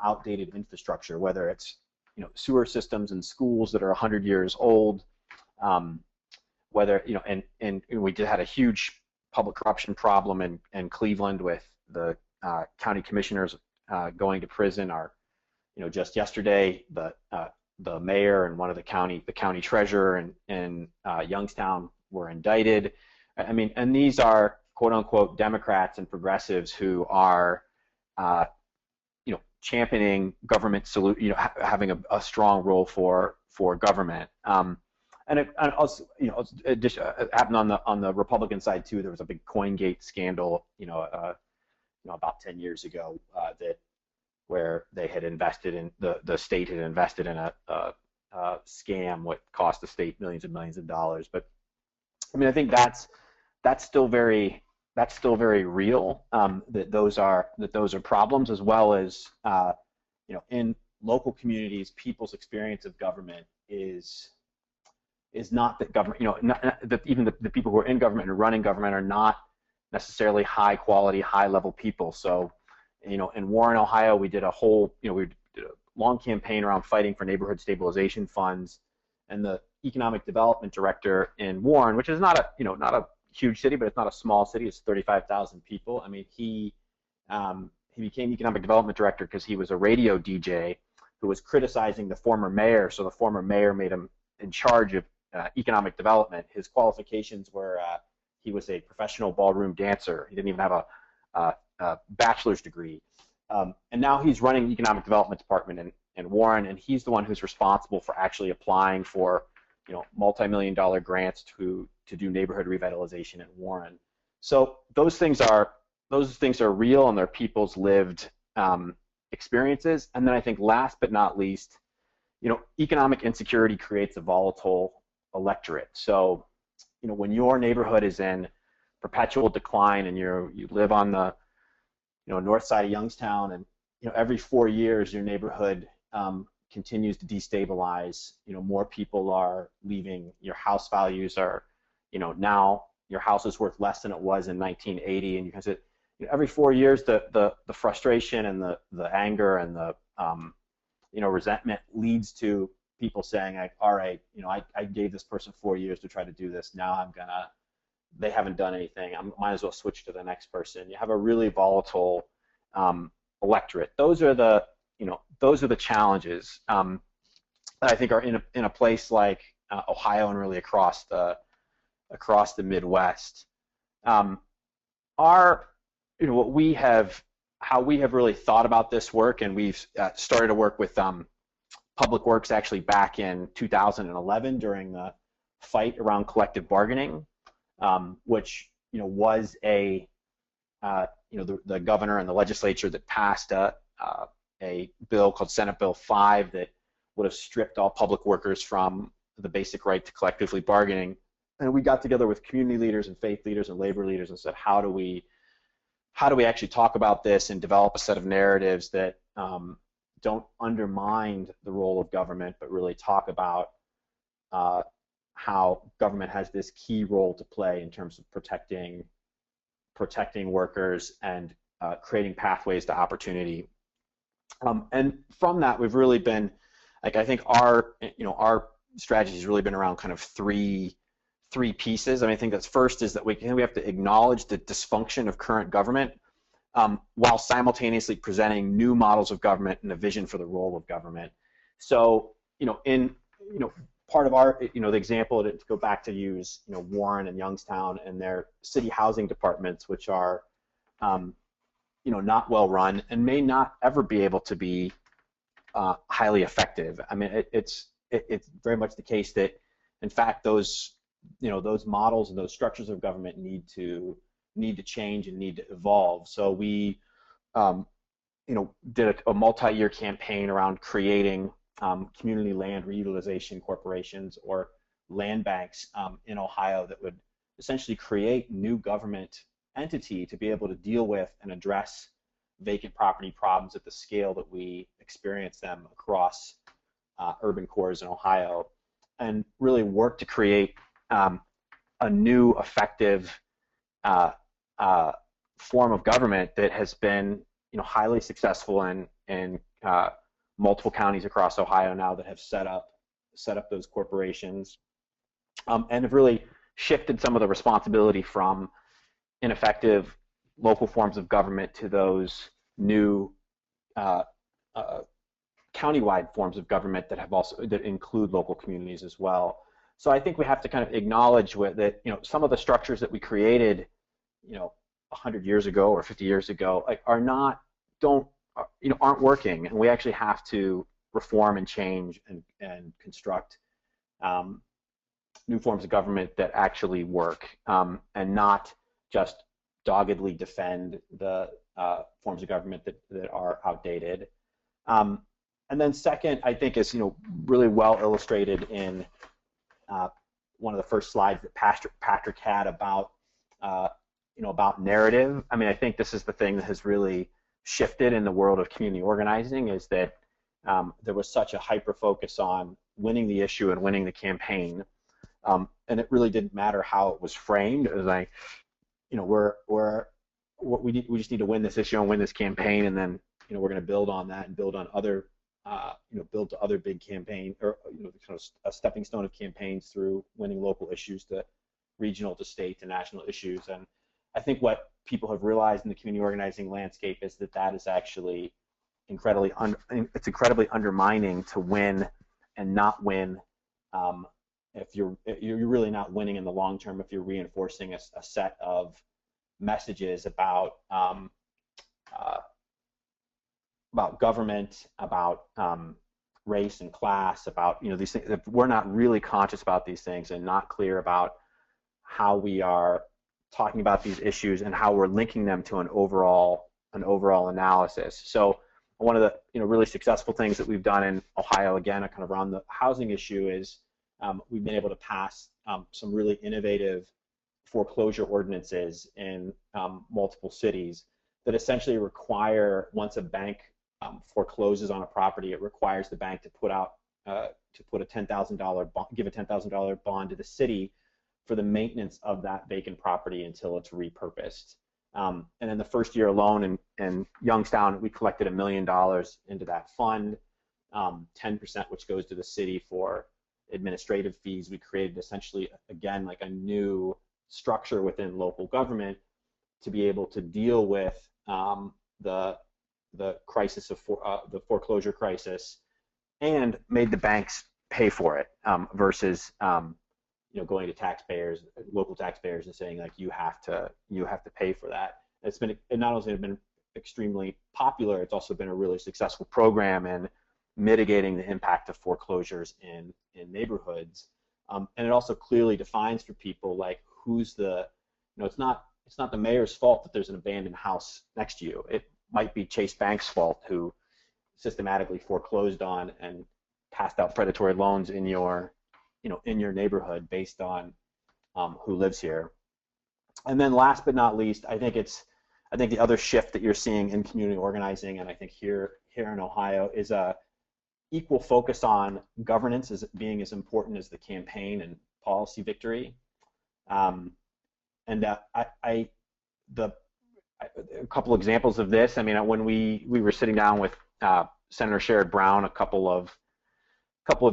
outdated infrastructure, whether it's sewer systems and schools that are 100 years old, whether and we just had a huge public corruption problem in Cleveland with the county commissioners going to prison. Just yesterday, the mayor and one of the county treasurer in Youngstown were indicted. I mean, and these are quote unquote Democrats and progressives who are championing government having a strong role for government. And it also, it just happened on the Republican side too. There was a big CoinGate scandal, about 10 years ago, where they had invested in the state had invested in a scam, what cost the state millions and millions of dollars. But I mean, I think that's still very real. That those are problems, as well as in local communities, people's experience of government is not that government, that even the people who are in government and running government are not necessarily high quality, high level people. So in Warren, Ohio, we did a whole, we did a long campaign around fighting for neighborhood stabilization funds, and the economic development director in Warren, which is not a, not a huge city, but it's not a small city. It's 35,000 people. I mean, he became economic development director because he was a radio DJ who was criticizing the former mayor. So the former mayor made him in charge of economic development. His qualifications were he was a professional ballroom dancer. He didn't even have a bachelor's degree. And now he's running the economic development department in Warren, and he's the one who's responsible for actually applying for, multi-million-dollar grants to do neighborhood revitalization in Warren. So those things are real, and they're people's lived experiences. And then I think last but not least, economic insecurity creates a volatile electorate. So, when your neighborhood is in perpetual decline and you live on the north side of Youngstown, and every 4 years your neighborhood continues to destabilize, more people are leaving, your house values are, now your house is worth less than it was in 1980, and you can say, every 4 years the frustration and the anger and the resentment leads to people saying, like, all right, I gave this person 4 years to try to do this, now they haven't done anything, I might as well switch to the next person. You have a really volatile electorate. Those are the challenges that I think are in a place like Ohio and really across the Midwest. How we have really thought about this work, and we've started to work with Public Works actually back in 2011 during the fight around collective bargaining, which was the governor and the legislature that passed a bill called Senate Bill 5 that would have stripped all public workers from the basic right to collectively bargaining. And we got together with community leaders and faith leaders and labor leaders and said, how do we actually talk about this and develop a set of narratives that don't undermine the role of government, but really talk about how government has this key role to play in terms of protecting workers and creating pathways to opportunity. And from that, we've really been, like, I think our strategy has really been around kind of three pieces. I mean, I think that's first is that we have to acknowledge the dysfunction of current government, while simultaneously presenting new models of government and a vision for the role of government. So, part of our, the example, to go back to use, Warren and Youngstown and their city housing departments, which are, not well run and may not ever be able to be highly effective. I mean, it's very much the case that, in fact, those models and those structures of government need to change and need to evolve. So we, did a multi-year campaign around creating community land reutilization corporations or land banks in Ohio that would essentially create new government entity to be able to deal with and address vacant property problems at the scale that we experience them across urban cores in Ohio, and really work to create a new effective form of government that has been highly successful in multiple counties across Ohio now that have set up those corporations, and have really shifted some of the responsibility from ineffective local forms of government to those new countywide forms of government that include local communities as well. So I think we have to kind of acknowledge that some of the structures that we created 100 years ago or 50 years ago aren't working, and we actually have to reform and change and construct new forms of government that actually work, and not just doggedly defend the forms of government that are outdated. And then second, I think is really well illustrated in one of the first slides that Patrick had about about narrative. I mean, I think this is the thing that has really shifted in the world of community organizing, is that there was such a hyper focus on winning the issue and winning the campaign, and it really didn't matter how it was framed. It was like, we're we just need to win this issue and win this campaign, and then we're going to build on that and build on other build to other big campaign, or kind of a stepping stone of campaigns through winning local issues to regional to state to national issues. And I think what people have realized in the community organizing landscape is that is actually incredibly undermining to win and not win. If you're really not winning in the long term if you're reinforcing a set of messages about government, about race and class, about these things. If we're not really conscious about these things and not clear about how we are talking about these issues and how we're linking them to an overall analysis. So one of the really successful things that we've done in Ohio, again, kind of around the housing issue, is we've been able to pass some really innovative foreclosure ordinances in multiple cities that essentially require, once a bank forecloses on a property, it requires the bank to put a $10,000 give a $10,000 bond to the city for the maintenance of that vacant property until it's repurposed. And in the first year alone in Youngstown, we collected $1 million into that fund, 10% which goes to the city for administrative fees. We created essentially, again, like a new structure within local government to be able to deal with the crisis of the foreclosure crisis, and made the banks pay for it versus going to taxpayers, local taxpayers, and saying like you have to pay for that. It not only has been extremely popular, it's also been a really successful program in mitigating the impact of foreclosures in neighborhoods, and it also clearly defines for people like who's the it's not the mayor's fault that there's an abandoned house next to you. It might be Chase Bank's fault, who systematically foreclosed on and passed out predatory loans in your neighborhood based on who lives here. And then last but not least, I think the other shift that you're seeing in community organizing, and I think here in Ohio, is a equal focus on governance as being as important as the campaign and policy victory. A couple examples of this. I mean, when we were sitting down with Senator Sherrod Brown a couple of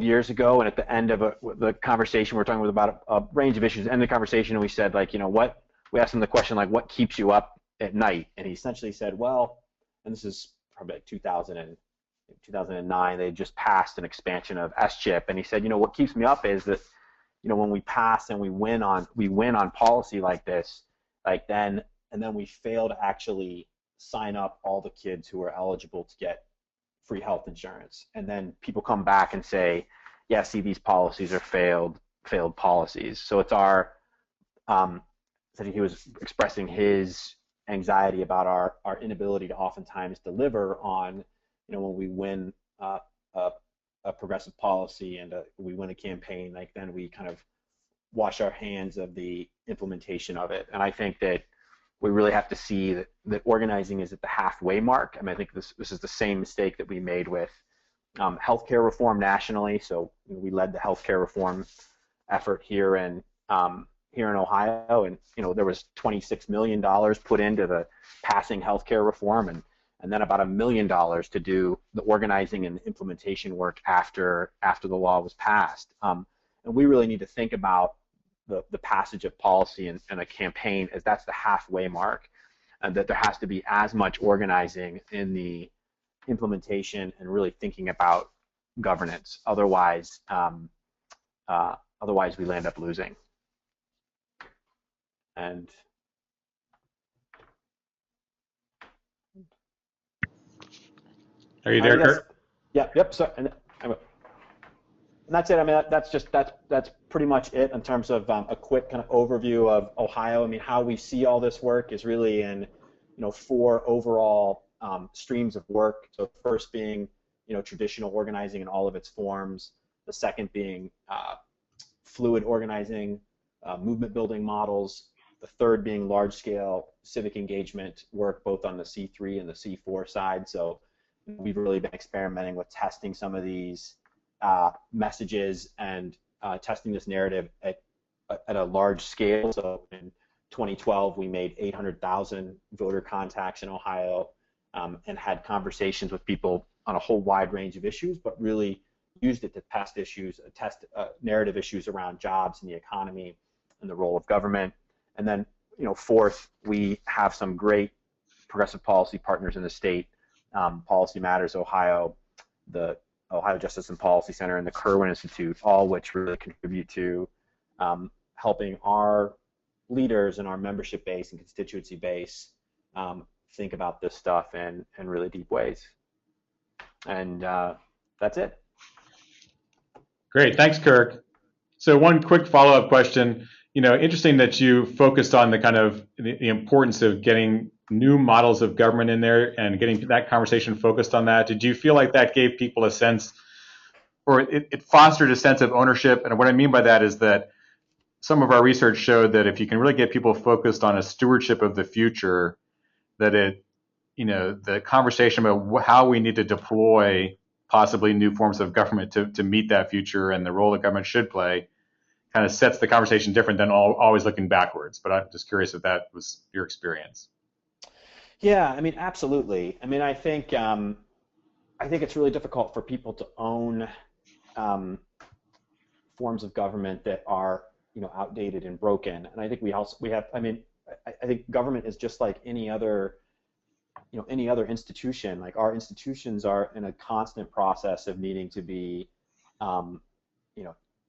years ago, and at the end of the conversation, we were talking about a range of issues. End the conversation, and we said, like, what? We asked him the question, like, what keeps you up at night? And he essentially said, well, and this is probably like 2009. They just passed an expansion of SCHIP, and he said, what keeps me up is that, when we pass and we win on policy like this, like then we fail to actually sign up all the kids who are eligible to get free health insurance, and then people come back and say, yeah, see, these policies are failed policies. So it's our I think he was expressing his anxiety about our inability to oftentimes deliver on, when we win a progressive policy and we win a campaign, like then we kind of wash our hands of the implementation of it. And I think that we really have to see that organizing is at the halfway mark. I mean, I think this is the same mistake that we made with healthcare reform nationally. So we led the healthcare reform effort here in Ohio, and there was $26 million put into the passing healthcare reform, and then about $1 million to do the organizing and implementation work after the law was passed. And we really need to think about the passage of policy and a campaign as that's the halfway mark, and that there has to be as much organizing in the implementation and really thinking about governance. Otherwise we land up losing. And are you there, Kirk? Yeah. Yep. So, and that's it. I mean, that's pretty much it in terms of a quick kind of overview of Ohio. I mean, how we see all this work is really in 4 overall streams of work. So first being traditional organizing in all of its forms. The second being fluid organizing, movement building models. The third being large-scale civic engagement work, both on the C3 and the C4 side. So we've really been experimenting with testing some of these messages and testing this narrative at a large scale. So in 2012, we made 800,000 voter contacts in Ohio, and had conversations with people on a whole wide range of issues, but really used it to test issues, narrative issues around jobs and the economy and the role of government. And then, fourth, we have some great progressive policy partners in the state, Policy Matters Ohio, the Ohio Justice and Policy Center, and the Kirwan Institute, all which really contribute to helping our leaders and our membership base and constituency base think about this stuff in really deep ways. And that's it. Great, thanks, Kirk. So one quick follow-up question. Interesting that you focused on the kind of the importance of getting new models of government in there and getting that conversation focused on that. Did you feel like that gave people a sense, or it fostered a sense of ownership? And what I mean by that is that some of our research showed that if you can really get people focused on a stewardship of the future, that the conversation about how we need to deploy possibly new forms of government to meet that future and the role that government should play kind of sets the conversation different than always looking backwards. But I'm just curious if that was your experience. Yeah, absolutely. I think it's really difficult for people to own forms of government that are outdated and broken. And I think I think government is just like any other institution. Like, our institutions are in a constant process of needing to be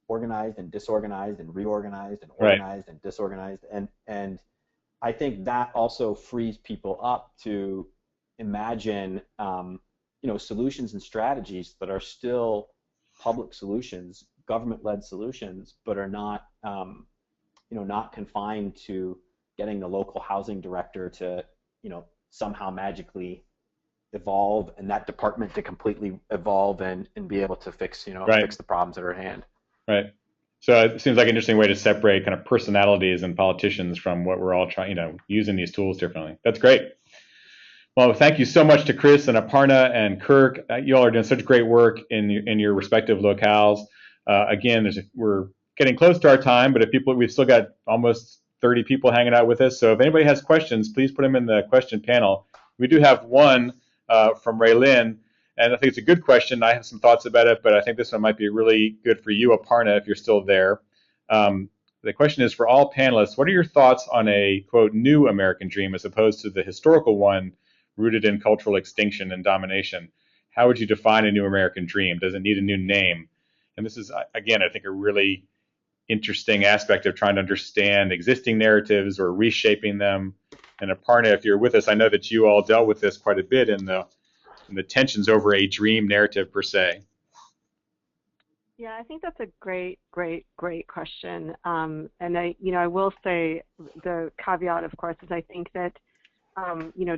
organized and disorganized and reorganized and organized and disorganized, and I think that also frees people up to imagine solutions and strategies that are still public solutions, government-led solutions, but are not not confined to getting the local housing director to somehow magically evolve and that department to completely evolve and be able to fix fix the problems that are at hand. Right. So it seems like an interesting way to separate kind of personalities and politicians from what we're all trying, using these tools differently. That's great. Well, thank you so much to Chris and Aparna and Kirk. You all are doing such great work in your respective locales. Again, we're getting close to our time, but we've still got almost 30 people hanging out with us. So if anybody has questions, please put them in the question panel. We do have one from Ray Lynn. And I think it's a good question. I have some thoughts about it, but I think this one might be really good for you, Aparna, if you're still there. The question is, for all panelists, what are your thoughts on a, quote, new American dream as opposed to the historical one rooted in cultural extinction and domination? How would you define a new American dream? Does it need a new name? And this is, again, I think a really interesting aspect of trying to understand existing narratives or reshaping them. And Aparna, if you're with us, I know that you all dealt with this quite a bit in the tensions over a dream narrative per se. Yeah, I think that's a great question. And I will say the caveat, of course, is I think that,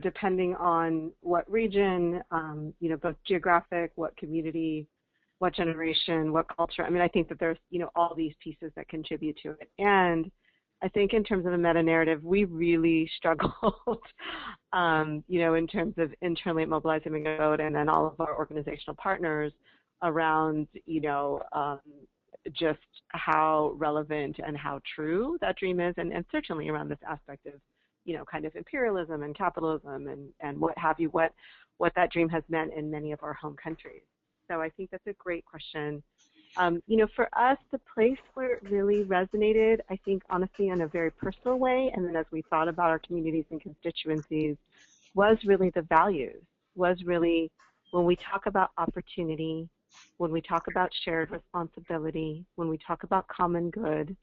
depending on what region, both geographic, what community, what generation, what culture, I think that there's, all these pieces that contribute to it. And I think in terms of the meta-narrative, we really struggled, in terms of internally at Mobilize, Immigrant, Vote, and then all of our organizational partners around, just how relevant and how true that dream is, and certainly around this aspect of, kind of imperialism and capitalism and what have you, what that dream has meant in many of our home countries. So I think that's a great question. For us, the place where it really resonated, I think, honestly, in a very personal way, and then as we thought about our communities and constituencies, was really the values, was really when we talk about opportunity, when we talk about shared responsibility, when we talk about common good,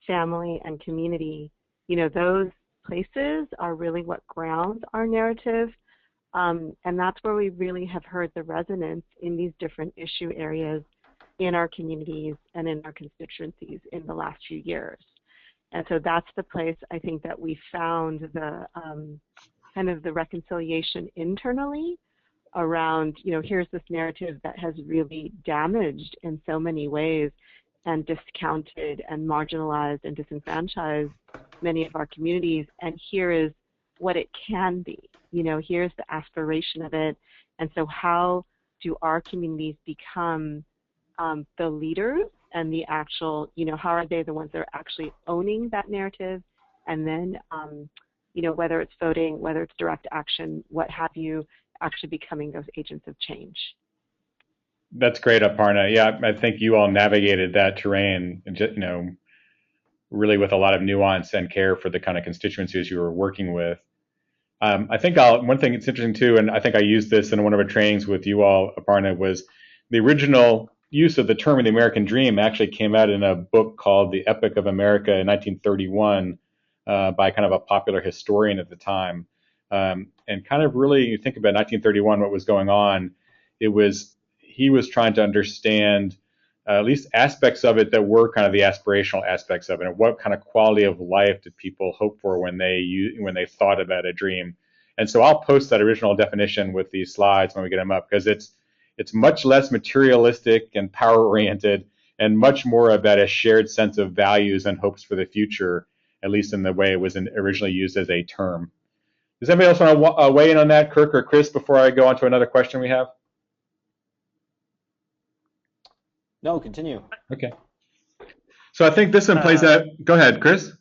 family, and community, those places are really what grounds our narrative. And that's where we really have heard the resonance in these different issue areas in our communities and in our constituencies in the last few years. And so that's the place I think that we found the kind of the reconciliation internally around, here's this narrative that has really damaged in so many ways and discounted and marginalized and disenfranchised many of our communities. And here is what it can be. Here's the aspiration of it. And so how do our communities become the leaders and the actual, how are they the ones that are actually owning that narrative and then whether it's voting, whether it's direct action, what have you, actually becoming those agents of change. That's great, Aparna. Yeah, I think you all navigated that terrain, really with a lot of nuance and care for the kind of constituencies you were working with. I think one thing that's interesting too, and I think I used this in one of our trainings with you all, Aparna, was the original use of the term of the American dream actually came out in a book called The Epic of America in 1931 by kind of a popular historian at the time. And kind of really, you think about 1931, what was going on, he was trying to understand at least aspects of it that were kind of the aspirational aspects of it, and what kind of quality of life did people hope for when they thought about a dream. And so I'll post that original definition with these slides when we get them up, because it's much less materialistic and power oriented, and much more about a shared sense of values and hopes for the future, at least in the way it was originally used as a term. Does anybody else want to weigh in on that, Kirk or Chris, before I go on to another question we have? No, continue. Okay. So I think this one plays out. Go ahead, Chris.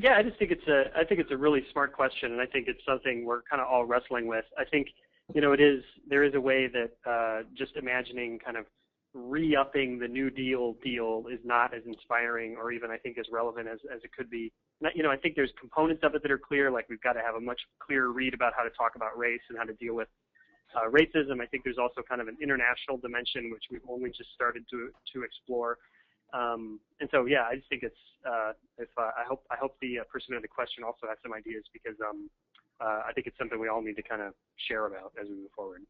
Yeah, I just think it's a really smart question, and I think it's something we're kind of all wrestling with. I think there is a way that just imagining kind of re-upping the New Deal is not as inspiring or even I think as relevant as it could be. I think there's components of it that are clear, like we've got to have a much clearer read about how to talk about race and how to deal with racism. I think there's also kind of an international dimension which we've only just started to explore. And so, yeah, I just think it's I hope the person in the question also has some ideas, because I think it's something we all need to kind of share about as we move forward.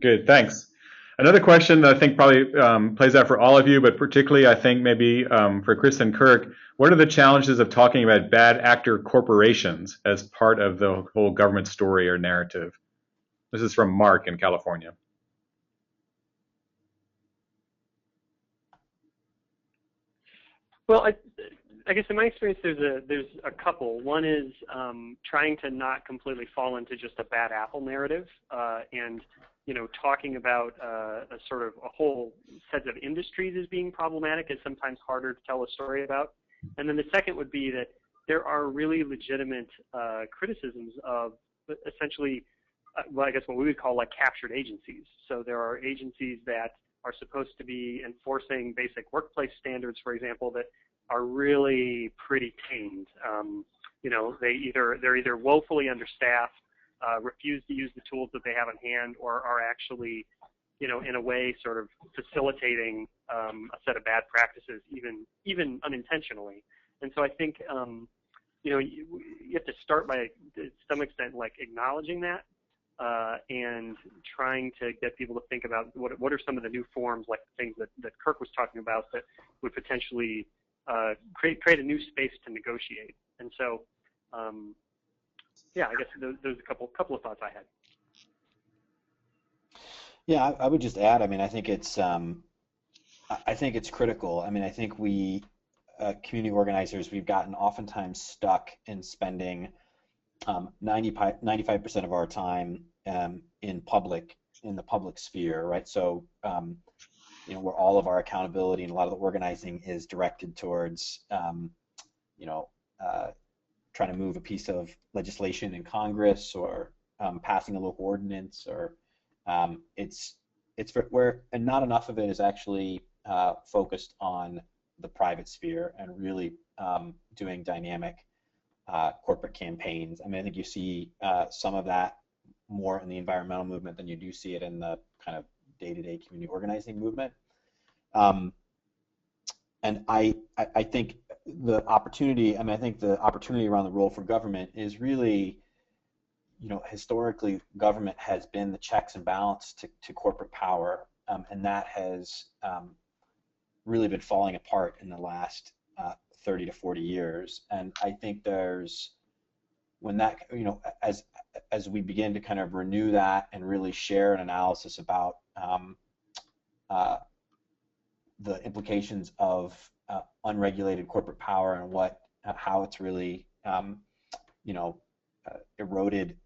Good, thanks. Another question that I think probably plays out for all of you, but particularly I think maybe for Chris and Kirk, what are the challenges of talking about bad actor corporations as part of the whole government story or narrative? This is from Mark in California. Well, I guess in my experience, there's a couple. One is trying to not completely fall into just a bad apple narrative, and talking about a sort of a whole set of industries as being problematic is sometimes harder to tell a story about. And then the second would be that there are really legitimate criticisms of essentially, I guess what we would call like captured agencies. So there are agencies that are supposed to be enforcing basic workplace standards, for example, that are really pretty tamed. They're either woefully understaffed, refuse to use the tools that they have on hand, or are actually, in a way, sort of facilitating a set of bad practices, even unintentionally. And so I think you have to start by, to some extent, like acknowledging that. And trying to get people to think about what are some of the new forms, like the things that Kirk was talking about, that would potentially create a new space to negotiate. And so, yeah, I guess there's a couple of thoughts I had. Yeah, I would just add. I mean, I think it's critical. I mean, I think we community organizers, we've gotten oftentimes stuck in spending 95% of our time in the public sphere, right? So, where all of our accountability and a lot of the organizing is directed towards, trying to move a piece of legislation in Congress, or passing a local ordinance, or it's where, and not enough of it is actually focused on the private sphere and really doing dynamic corporate campaigns. I mean, I think you see some of that more in the environmental movement than you do see it in the kind of day-to-day community organizing movement. And I think the opportunity, I think the opportunity around the role for government is really, historically government has been the checks and balance to corporate power, and that has really been falling apart in the last 30 to 40 years. And I think when that, as we begin to kind of renew that and really share an analysis about the implications of unregulated corporate power and how it's really eroded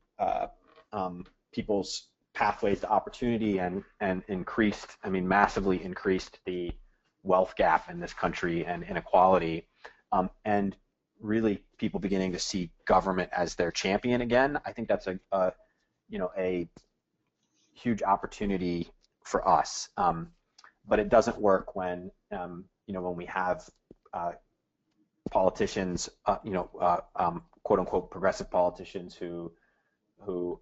people's pathways to opportunity and increased, massively increased the wealth gap in this country and inequality, and really people beginning to see government as their champion again. I think that's a huge opportunity for us. But it doesn't work when when we have politicians, quote unquote progressive politicians who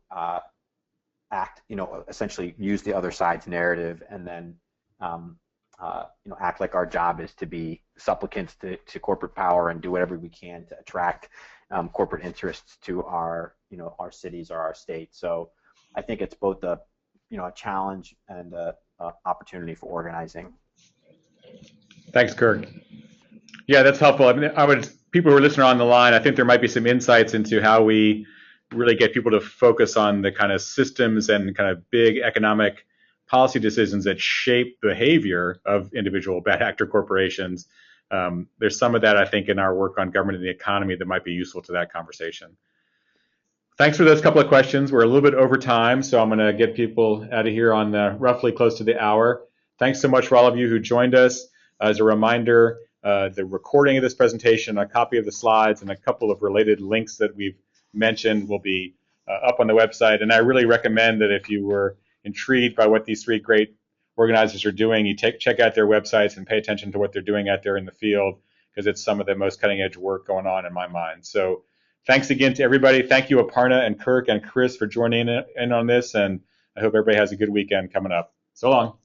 act, essentially use the other side's narrative and then act like our job is to be supplicants to corporate power and do whatever we can to attract corporate interests to our cities or our state. So I think it's both a challenge and a opportunity for organizing. Thanks, Kirk. Yeah, that's helpful. I mean, people who are listening on the line, I think there might be some insights into how we really get people to focus on the kind of systems and kind of big economic policy decisions that shape behavior of individual bad actor corporations. There's some of that, I think, in our work on government and the economy that might be useful to that conversation. Thanks for those couple of questions. We're a little bit over time, so I'm going to get people out of here on roughly close to the hour. Thanks so much for all of you who joined us. As a reminder, the recording of this presentation, a copy of the slides, and a couple of related links that we've mentioned will be up on the website. And I really recommend that if you were intrigued by what these three great organizers are doing, you check out their websites and pay attention to what they're doing out there in the field, because it's some of the most cutting edge work going on in my mind. So thanks again to everybody. Thank you, Aparna and Kirk and Chris, for joining in on this, and I hope everybody has a good weekend coming up. So long.